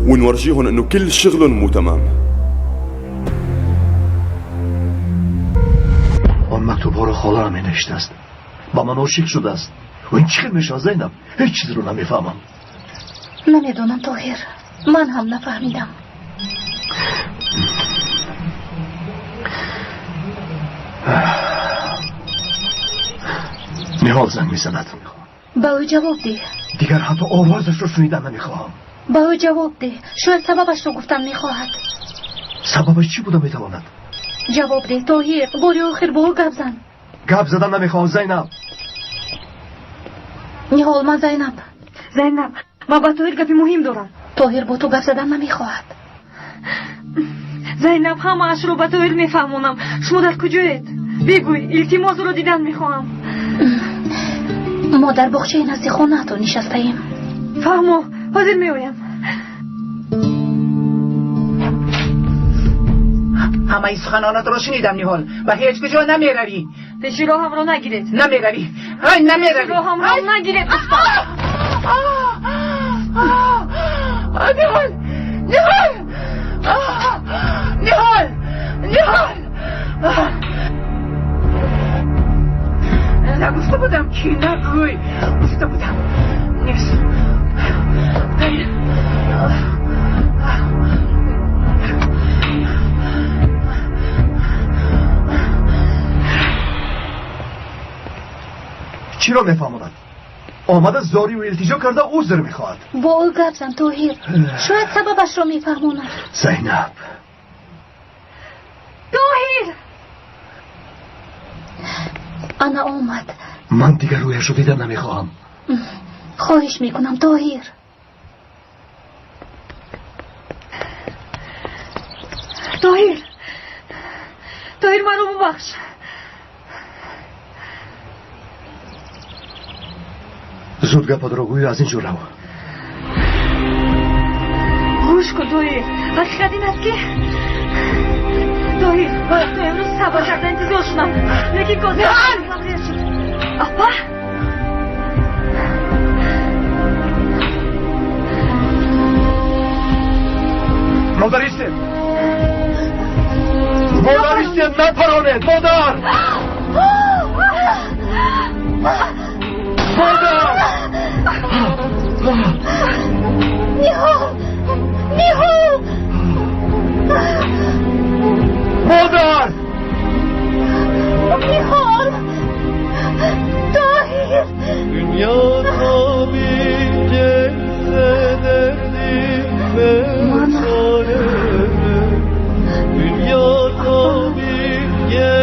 ونورجيهم إنه كل شغلهم مو تمام. اون مکتوب ها رو خاله‌ام نوشته است، با من عاشق شده است. و این چی میشه زینب؟ هیچ چیز رو نمیفهمم. نمیدونم طاهر، من هم نفهمیدم. نهال زنگ میزند. با او جواب ده. دیگر حتی آوازش رو شنیدن نمیخواهم. با او جواب ده. شاید سببش رو گفتن میخواهد. سببش چی بوده میتواند؟ جواب ده طاهر، باری آخر با او گپ زن. گپ زدن نمیخواهم زینب. نهال من زینب. من با طاهر گپی مهم دارم. طاهر با تو گپ زدن نمیخواهد. زینب همه اش رو با طاهر میفهمونم. شما در کجایید؟ بگوی، التماس رو دیدن میخواهم. ما در باغچه نزد خانه تو نشسته ایم. فهمو، حاضر میایم. همه این سخنانات رو شنیدم نهال و هیچ کجا نمیروی. پیشی رو هم رو نگیرید. نمیروی. نمیروی. پیشی رو هم رو نگیرید. نهال. نگفته بودم کی نگوی. گفته بودم نیست. چی رو میفهموند؟ آمده زاری و التجا کرده عذر میخواهد. با او گپ زن طاهر، شاید سببش رو میفهموند. زینب. طاهر انا آمد. من دیگر رویش رو دیدن نمیخواهم. خواهش میکنم طاهر. طاهر من رو ببخش. زود گپا رو گوی از اینجور رو. گوش کن طاهر، حقیقت این است که طاهر باید تو امروز سبا کرده انتظار شدم، لیکن کازه اپا مادریستید نپرانید. مادر نیهال مادر نیهال طاهر dünya tabiince senerim mesale dünya tabiince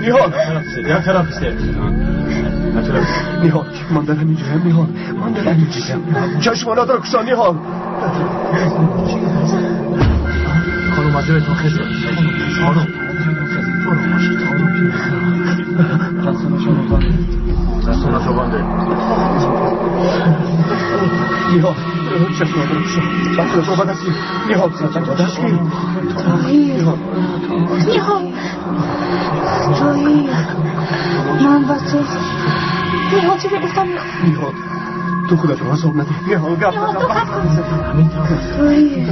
نیهان نیهان من دارم اینجایم نیهان من دارم اینجایم چشمانات را کشان نیهان خانم از رویتون خیلی خانم دستانت رو بنده نیهان چشمانات را کشان دستانت رو بنده نیهان دستگیر نیهان تویی من و تو نیهان چیزی گفتم نیهان تو خودت رو عذاب نده نیهان گفت تویی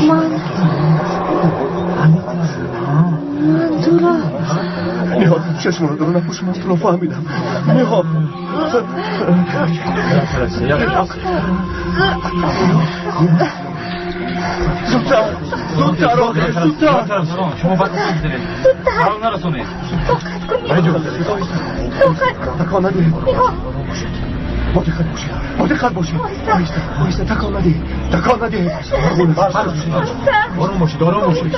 من تو را نیهان چشمانات رو نپوش من تو رو فهمیدم نیهان زودتر آقای زودتر شما باید بزنید حال نرسونید تکان نده با دقت باشید بایسته تکان نده آروم باشید برداشید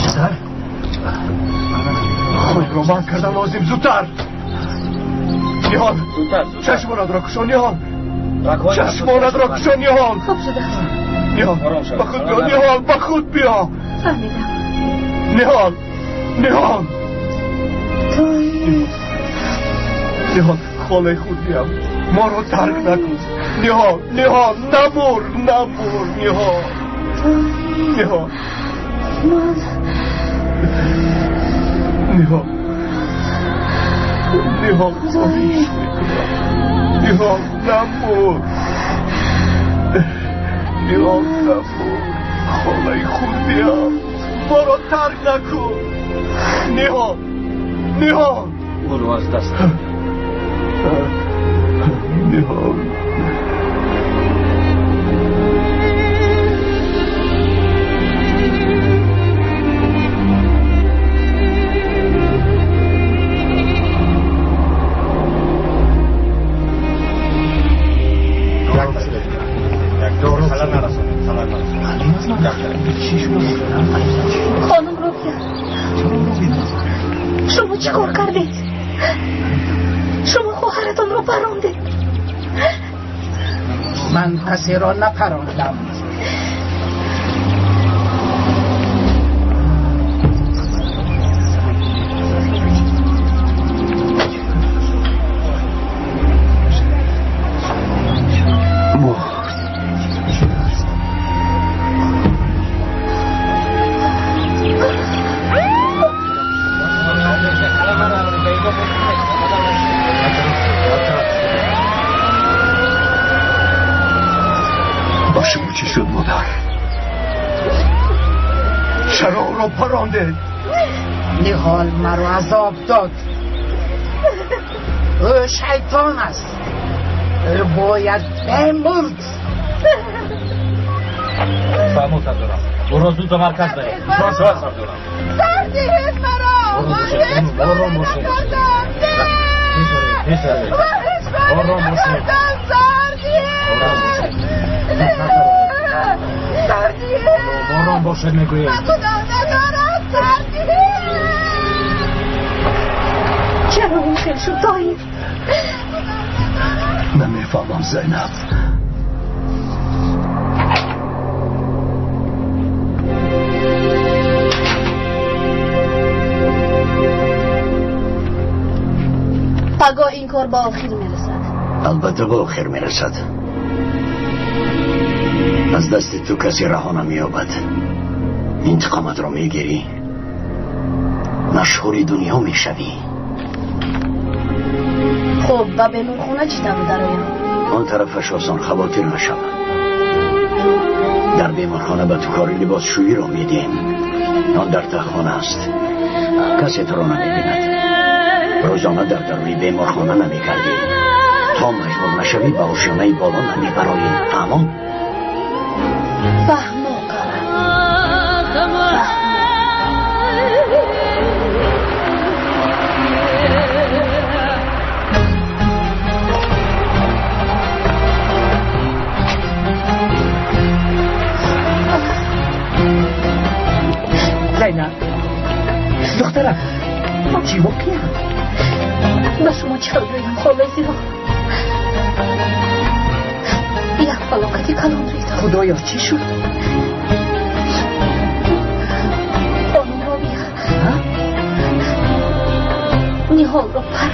سر خود رو من کردم لازم زودتر نیهان چشمانت را کشان نیهان چشمانت را کشان نیهان خوب شده نیهان با خود بیا نیهان با خود بیا فهمیدم نیهان تویی نیهان خاله خود بیام ما رو ترک نکن نیهان نمور نیهان من نیهان خواهیش میکنم نیهان نمور خاله خود بیام ما رو ترک نکن نیهان برو از دست نیهان خانم روبیا شما چی کار کردید؟ شما خواهرتان رو پراندید من کسی را نپراندم چی شد مادر چرا او را پرانده نیهان مرا عذاب داد او شیطان است او باید بمرد فرمود دارم برو زود به مرکز بریم شما سوال سر دارم سردید مرا برو موشید برو موشید باران باشد میگویی چرا این خیل شد دایی؟ نمیفهمم زینب پگاه این کار با آخر میرسد البته با آخر میرسد از دست تو کسی رها نمیابد انتقامت را میگیری مشهوری دنیا میشوی خب و به خونه چی دم درایم؟ آن طرفش آسان خواطر نشود در بیمارخانه به تو کاری لباسشویی را میدیم آن در تخانه است کسی تو را نمیبیند روزانه در دروی بیمارخانه نمیکردی تا مجبور نشوی به آشیانه بالا نمیبرایی تمام فهمو کیم؟ به شما چه بگویم خاله زیرا؟ یک فلاکتی کلان ریده. خدایا چی شد؟ خانم رابیه نیحال را پر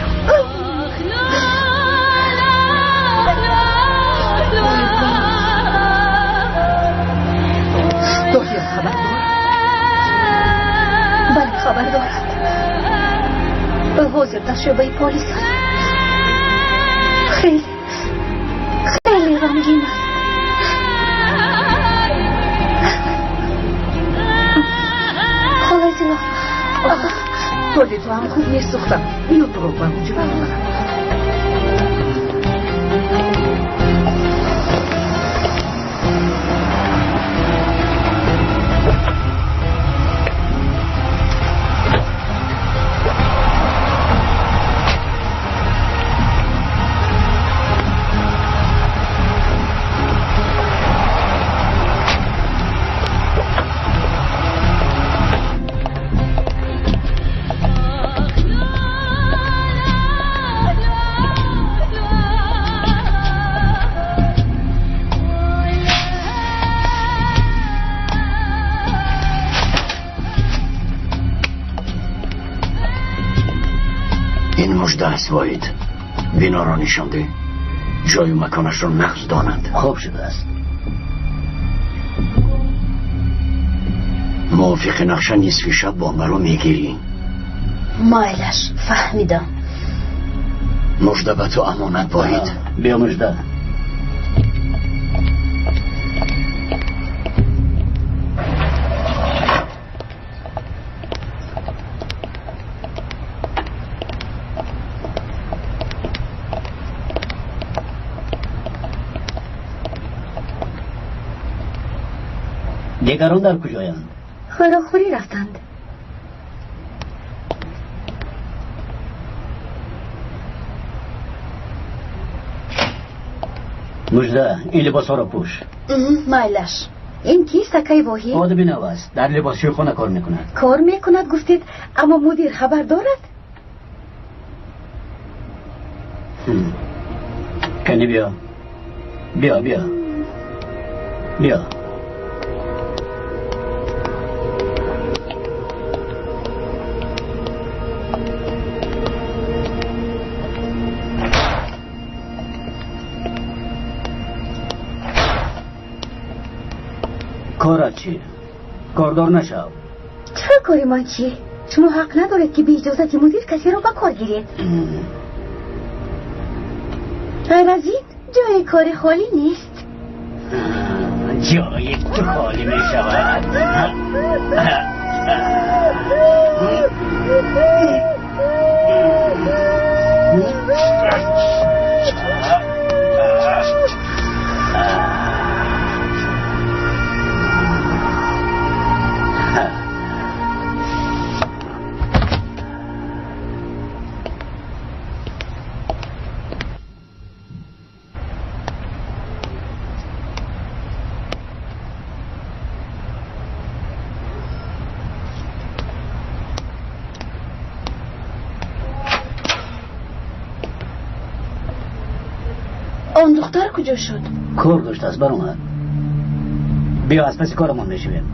داهیه خبر دار؟ بله خبر دارد. حاضر در شعبه پلیس است. خیلی غمگین است. خاله زیرا حالی تو هم خوب نیست دخترم. اینو تو رو با اونجا برمونم. این مژده است واحد. بنا را نشانده، جای و مکانش را نقض دانند. خوب شده است. موافق نقشه نصف شب با مرا میگیری؟ مایلش فهمیدم. مژده به تو امانت واحد. بیا مژده. دیگران در کجایند؟ خیراخوری رفتند. مژده این لباس ها را پوش. مایلش این کیست اکای واهی؟ آدمی نو است. در لباسشوی خانه کار میکند. کار میکند گفتید اما مدیر خبر دارد؟ کنی بیا. بیا بیا بیا. کارت چیه؟ کاردار نشو. چرا کاری من چیه؟ شما حق ندارید که بی اجازت مدیر کسی رو به کار گیرید. غیر از این جای کار خالی نیست. جای تو خالی می شود. اون دختر کجا شد؟ کار داشت است برامد. بیا از پس کارمان بشویم.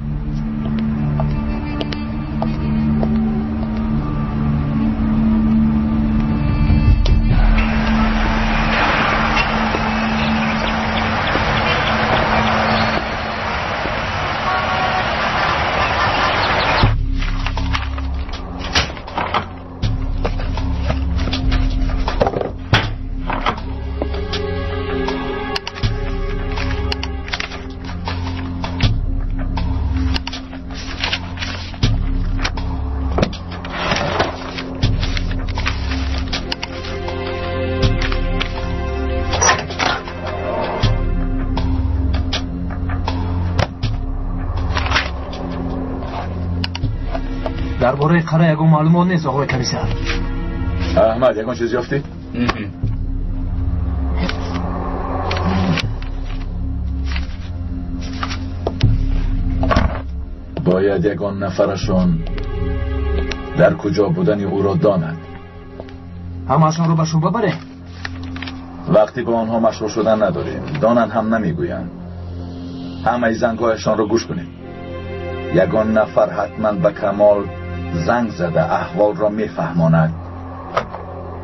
درباره قرار یکون معلومات نیست آقای کمیسر. احمد یکون چیز یافتی؟ باید یکون نفرشون در کجا بودن او را داند. همه‌شان رو به شو ببره. وقتی به آنها مشغول شدن نداریم، دانن هم نمیگویند. همه زنگایشان رو گوش کنیم. یگان نفر حتما به کمال زنگ زده احوال را میفهماند.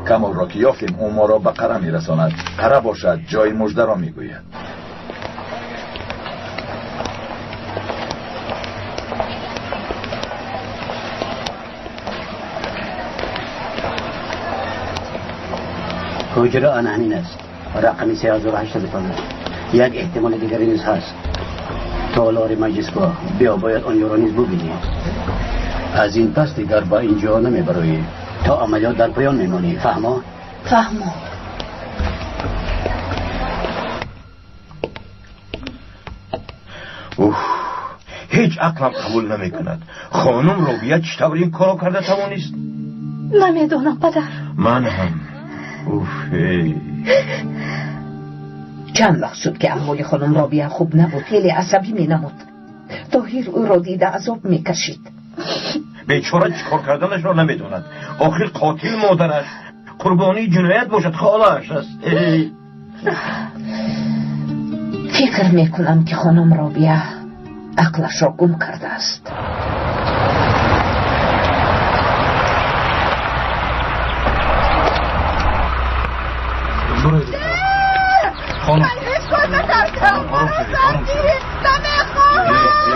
کمال را که یافتیم او ما را به قره میرساند. قره باشد جای مژده را میگوید. حجره آن همین است. رقم 3815. یک احتمال دیگری نیز هست. تالار مجلسگاه بیا باید آن یارا نیز ببینی. از این پس دیگر با اینجا نمیبروی تا عملیات در پایان میمانی. فهما؟ فهمو. هیچ عقلم قبول نمی کند. خانم روبیه چطور این کارو کرده توانیست؟ نمیدونم پدر. من هم چند وقت شد که احوال خانم رابیه خوب نبود. خیلی عصبی می نمود. طاهر او را دیده عذاب می کشید. بیچاره چیکار کردنش را نمیدوند. آخر قاتل مادرش قربانی جنایت باشد خالش است. فکر می کنم که خانم رابیه عقلش را گم کرده است. خانم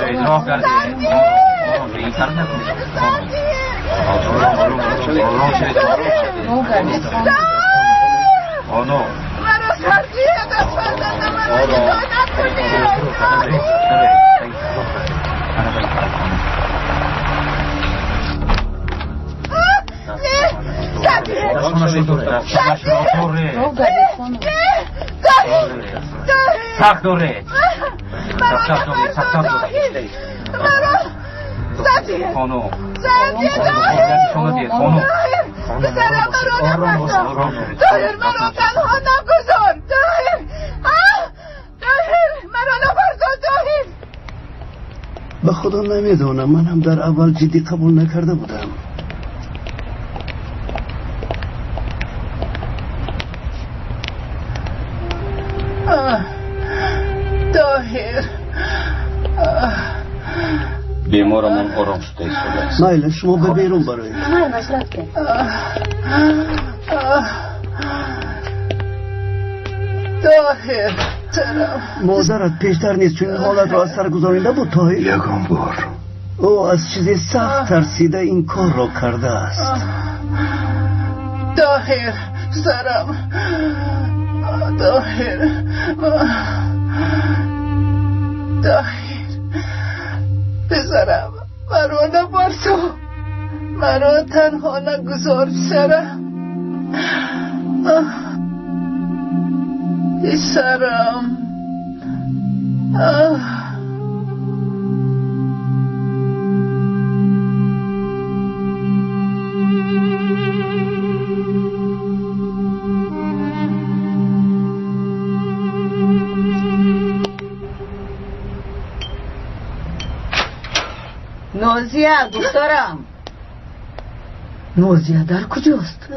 اطراف کرده به این طرف نکنید. خانم سخت دوره خانم به خدا نمیدونم. من هم در اول جدی قبول نکرده بودم. طاهر بیمارمون آرام شده است. مایل شما به بیرون برایید. همه مشرف کن. طاهر مادرت پیشتر نیست چون این حالت را از سر گذارنده بود. طاهر یگان بار او از چیزی سخت ترسیده این کار را کرده است. طاهر سرم. طاهر پسرم مرا نبرسو. مرا تنها نگذار پسرم. پسرم نازیه دخترم. نازیه در کجاست؟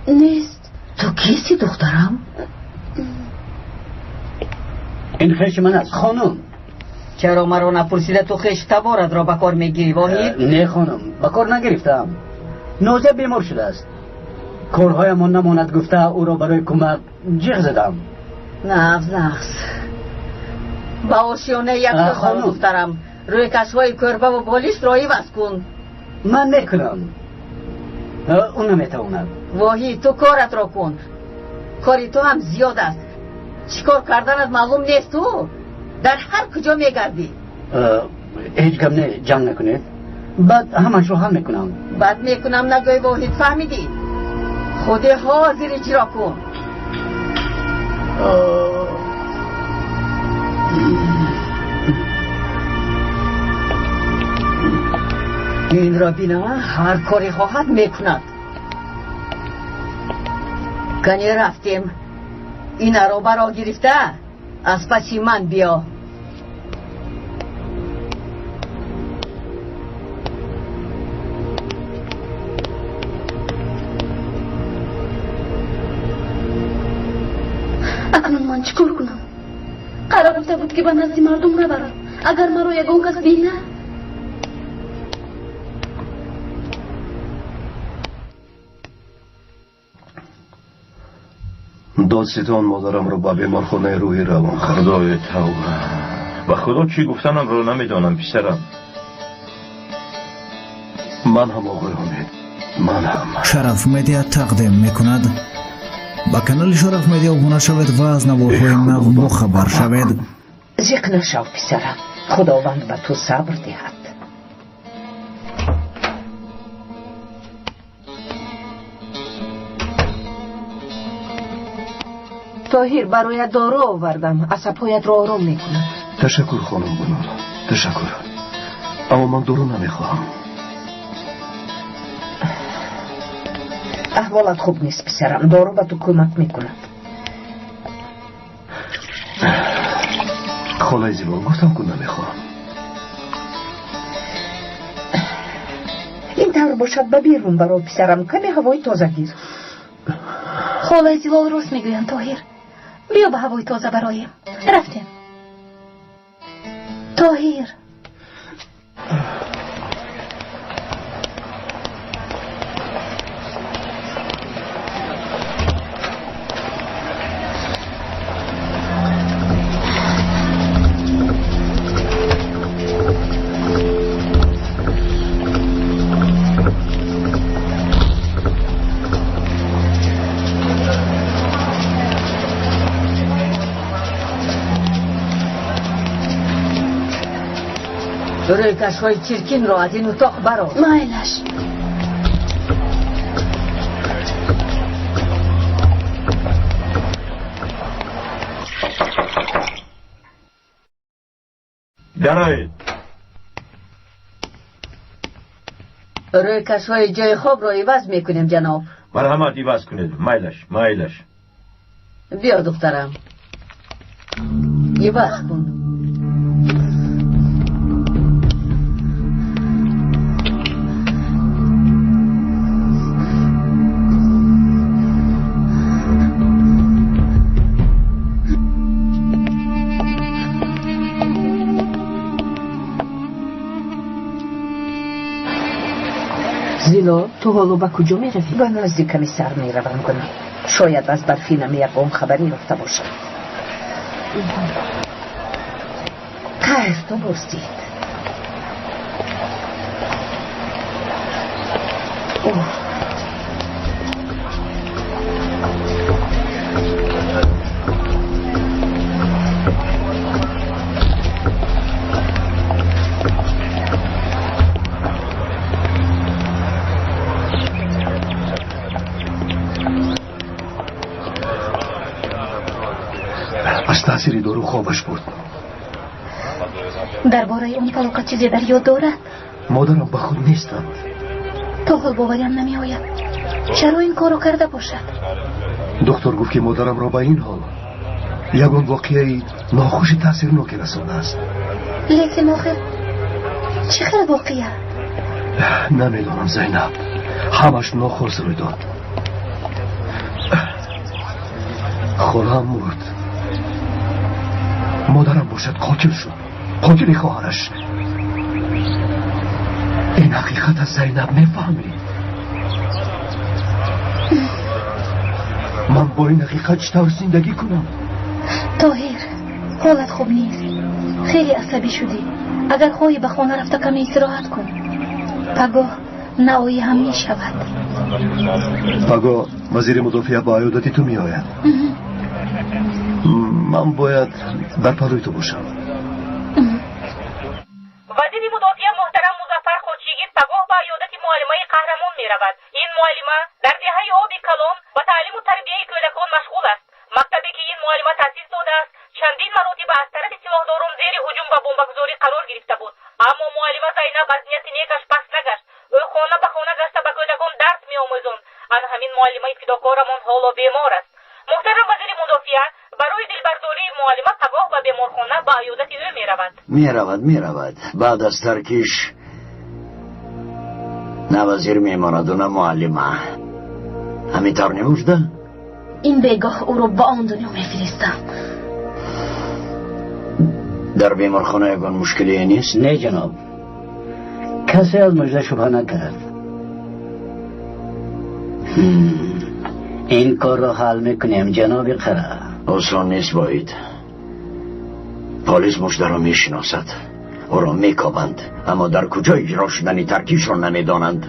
نیست. تو کیستی دخترم؟ این خیش من است. خانم چرا مرا نپرسیده تو خیش تبارد را بکار میگیری واحد؟ نه خانم بکار نگرفتم. نازیه بیمار شده است. کارهایمان نماند گفته او را برای کمک جیغ زدم. نفس با آشیانه یک خانم دخترم روی کشوهای کربه و بالیش رایی بس کن. من نکنم. اون نمیتواند. واهی تو کارت را کن. کاری تو هم زیاد است. چیکار کردنت معلوم نیست. تو در هر کجا میگردی. هیچ کم نه جمع نکنید. بعد همش رو حل میکنم. بعد میکنم نگوی واحد. فهمیدی؟ خود حاضر اجرا کن. این را بینا هر کاری خواهد میکند. کنی رفتیم این را برا گرفته از پسی من بیا. акнун ман чӣ кор кунам? Қара гуфта буд ки ба назди мардум набарад. Агар маро ягон кас бина, دادستان مادرم رو با بیمارخانه روحی روان کرد. خدای توبه. و خدا چی گفتنم رو نمیدانم پسرم. من هم آقای حمید، من هم. شرف مدیا تقدیم میکند. با کانال شرف مدیا ابونه شوید و از نوارهای نو با خبر شوید. زیق نشو پسرم، خداوند به تو صبر دهد. طاهر برای دارو آوردم، عصبهایت را آرام میکنم. تشکر خانم بنور، تشکر. اما من دارو نمیخواهم. احوالت خوب نیست پسرم، دارو به تو کمک میکند. خالای زیبا گفتم که نمیخواهم. این طور باشد به بیرون برو پسرم، کمی هوای تازه گیر. خالای زیلال راست میگویند طاهر. بیا به هوای تازه برایم. رفتیم. طاهر. روی کشهای چرکین را از این اتاق برو. مایلش. درایید. روی کشهای جای خواب را عوض میکنیم جناب. مرحمت عوض کنید. مایلش. بیا دخترم. عوض کن. زیلا تو حالا به کجا می روی؟ به نزد کمیسر می روم کنم. شاید از برفینم یکم خبری رفته باشد. خیر تو بستید. از تاثیر دارو خوابش بود. درباره اون فلاکت چیزی در یاد دارد؟ مادرم به خود نیستند. تا حال باوریم نمی آید. چرا این کارو کرده باشد؟ دکتر گفت که مادرم را به این حال یگان واقعی ناخوش تاثیرناک رسانده است. لیکن آخر چه خیلی واقعیه؟ نمیدونم زینب، همش ناخوش روی داد. خالم مرد، مادرم باشد قاتل شد، قاتل خواهرش. این حقیقت از زینب میفهمی؟ من با این حقیقت چطور زندگی کنم؟ طاهر حالت خوب نیست، خیلی عصبی شدی. اگر خواهی به خانه رفته کمی استراحت کن. پگاه نوایی هم می شود. پگاه وزیر مدافع با عیادت تو می آید. من باید در پلوی تو باشم. وزیر مدافع محترم مظفر خودشیگی پگاه با عیادت معلمه قهرمان می رود. این معلمه در دهه آبی کلان و تعلیم و تربیه کودکان مشغول است. مکتبی که این معلمه تأسیس داده است چندین مراتب از طرف سلاحداران زیر هجوم و بمبگذاری قرار گرفته بود، اما معلمه زینب از نیت نیکش پس نگشت. او خانه به خانه گشته به کودکان درس میآموزاند. آن همین معلمه فداکارمان حالا بیمار است. محترم وزیر مدافع برای دلبرداری معلمه پگاه به بیمارخانه به عیادت او میرود. بعد از ترکیش نه وزیر میماند و نه معلمه. همینطور نموشده؟ این بگاه او رو به آن دنیا میفرستم. در بیمارخانه یگان مشکلی نیست؟ نه جناب، کسی از مژده شبه نکرد. این کار را حل میکنیم جناب قره. آسان نیست باید. پلیس مژده را میشناسد، او را میکابند، اما در کجا اجرا شدنی ترکیش را نمیدانند.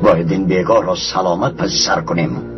باید این بیگاه را سلامت پس سر کنیم.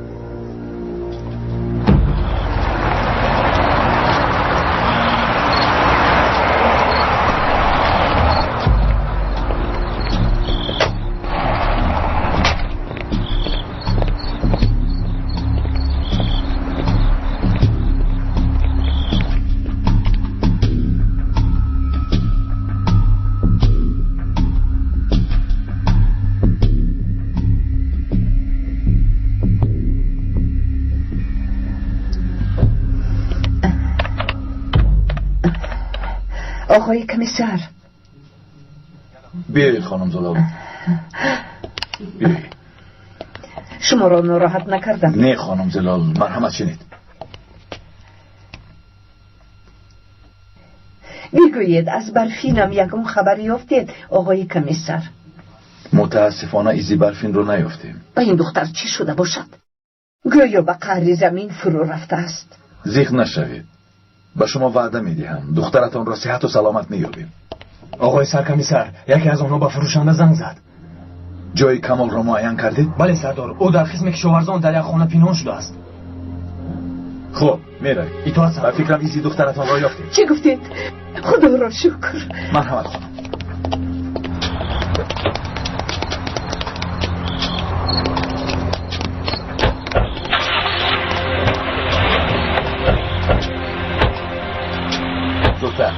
آقای کمیسر، بیایید خانم زلال. بیایید. شما را ناراحت نکردم؟ نه خانم زلال، مرحمت شنید. میگویید از برفینم یکم خبری یافتید آقای کمیسر؟ متاسفانه ایزی برفین رو نیافتیم. با این دختر چی شده باشد؟ گویا به قعر زمین فرو رفته است. زیغ نشوید، به شما وعده میدهم دخترتان را صحت و سلامت مییابیم. آقای سرکمیسر، یکی از آنها به فروشنده زنگ زد. جای کمال را معین کردید؟ بله سردار، او در قسم کشاورزان در یک خانه پنهان شده است. خب میره. اطاعت سردار. و فکرم ایزی دخترتان را یافتید. چی گفتید؟ خدا را شکر. مرحمت خانم. دختر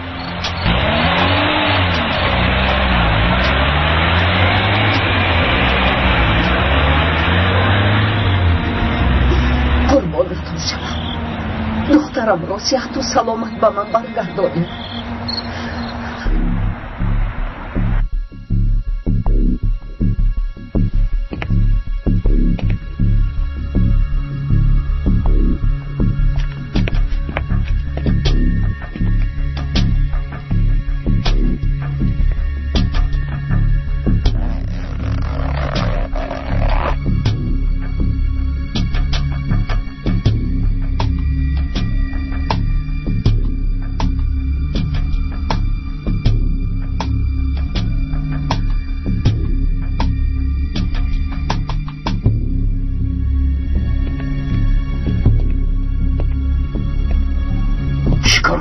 قربانتون شوم. دخترم را صحت و سلامت به من برگردانید.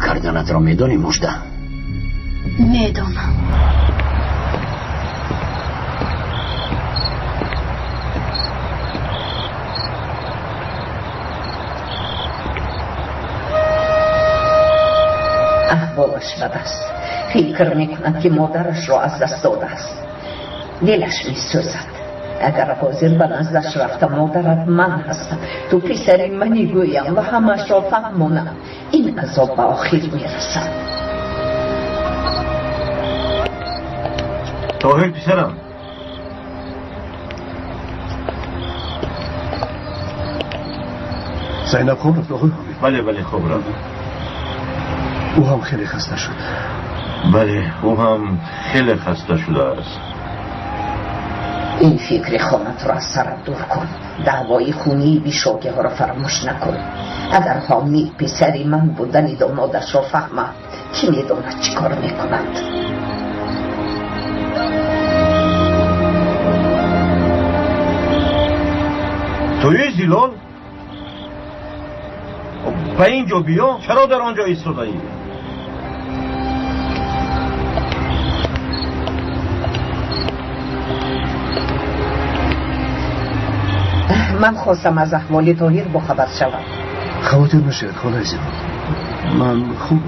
کردنت را میدونی مژده؟ میدونم. احوالش بد است. فکر میکند که مادرش را از دست داده است. دلش میسوزد. اگر حاضر به نزدش رفته مادرت من هستم، تو پسر منی گویم و همش را فهمونم، این عذاب به آخر میرسد. طاهر پسرم، زینب خوب رفت آقای حامد؟ بله بله خوب رفت. او هم خیلی خسته شد. بله او هم خیلی خسته شده است. این فکر خانت را از سرت دور کن. دعوای خونی بیشاگه ها را فراموش نکن. اگر حامد پسری من بودن دامادش را فهمد، کی میداند چی کار میکند. توی زیلال به اینجا بیا، چرا در آنجا ایستاده ای؟ من خواستم از احوال طاهر با خبر شوم. خاطر نشید خانه زیبا، من خوبم.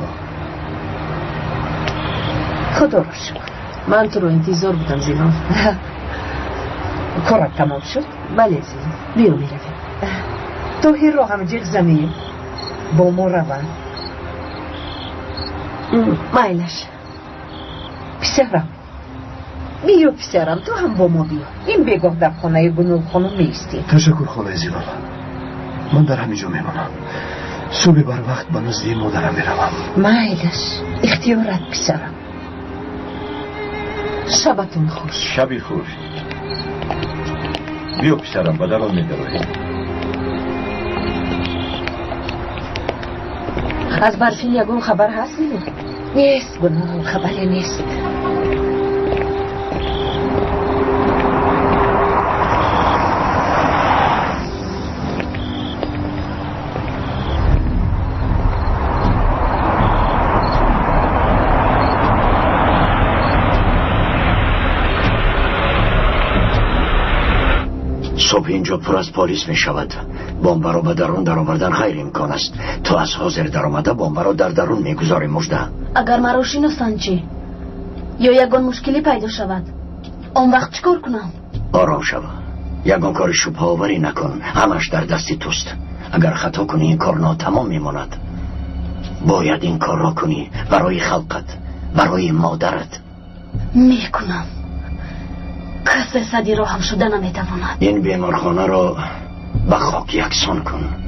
خدا را شکر. من تو رو انتظار بودم زیلال. کارت تمام شد؟ بله زیلال، بیا میرویم. طاهر را هم جیغ زمین با ما روند. مایلش پسرم، بیا پسرم، تو هم با ما بیا. این بگاه در خانه گنول خانم میستی. تشکر خانه زیبا. من در همینجا میمونم. صبح بر وقت به نزدی مادرم میروم. مایلش اختیارت پسرم. شبتون خوش. شبی خوش. بیا پسرم به درون میدروی. از برفین یگون خبر هست نیست گناه خبری نیست. صبح اینجا پر از پلیس می شود. بمب را به درون در آوردن غیر امکان است. تو از حاضر در آمده بمب را در درون می گذاری مژده. اگر مرا شناسند چی؟ یا یگان مشکلی پیدا شود آن وقت چیکار کنم؟ آرام شو. یگان کار شبه آوری نکن. همش در دستی توست. اگر خطا کنی این کار ناتمام می ماند. باید این کار را کنی برای خلقت، برای مادرت. میکنم. کس صدی را هم شده نمیتواند. این بیمارخانه را به خاک یکسان کن.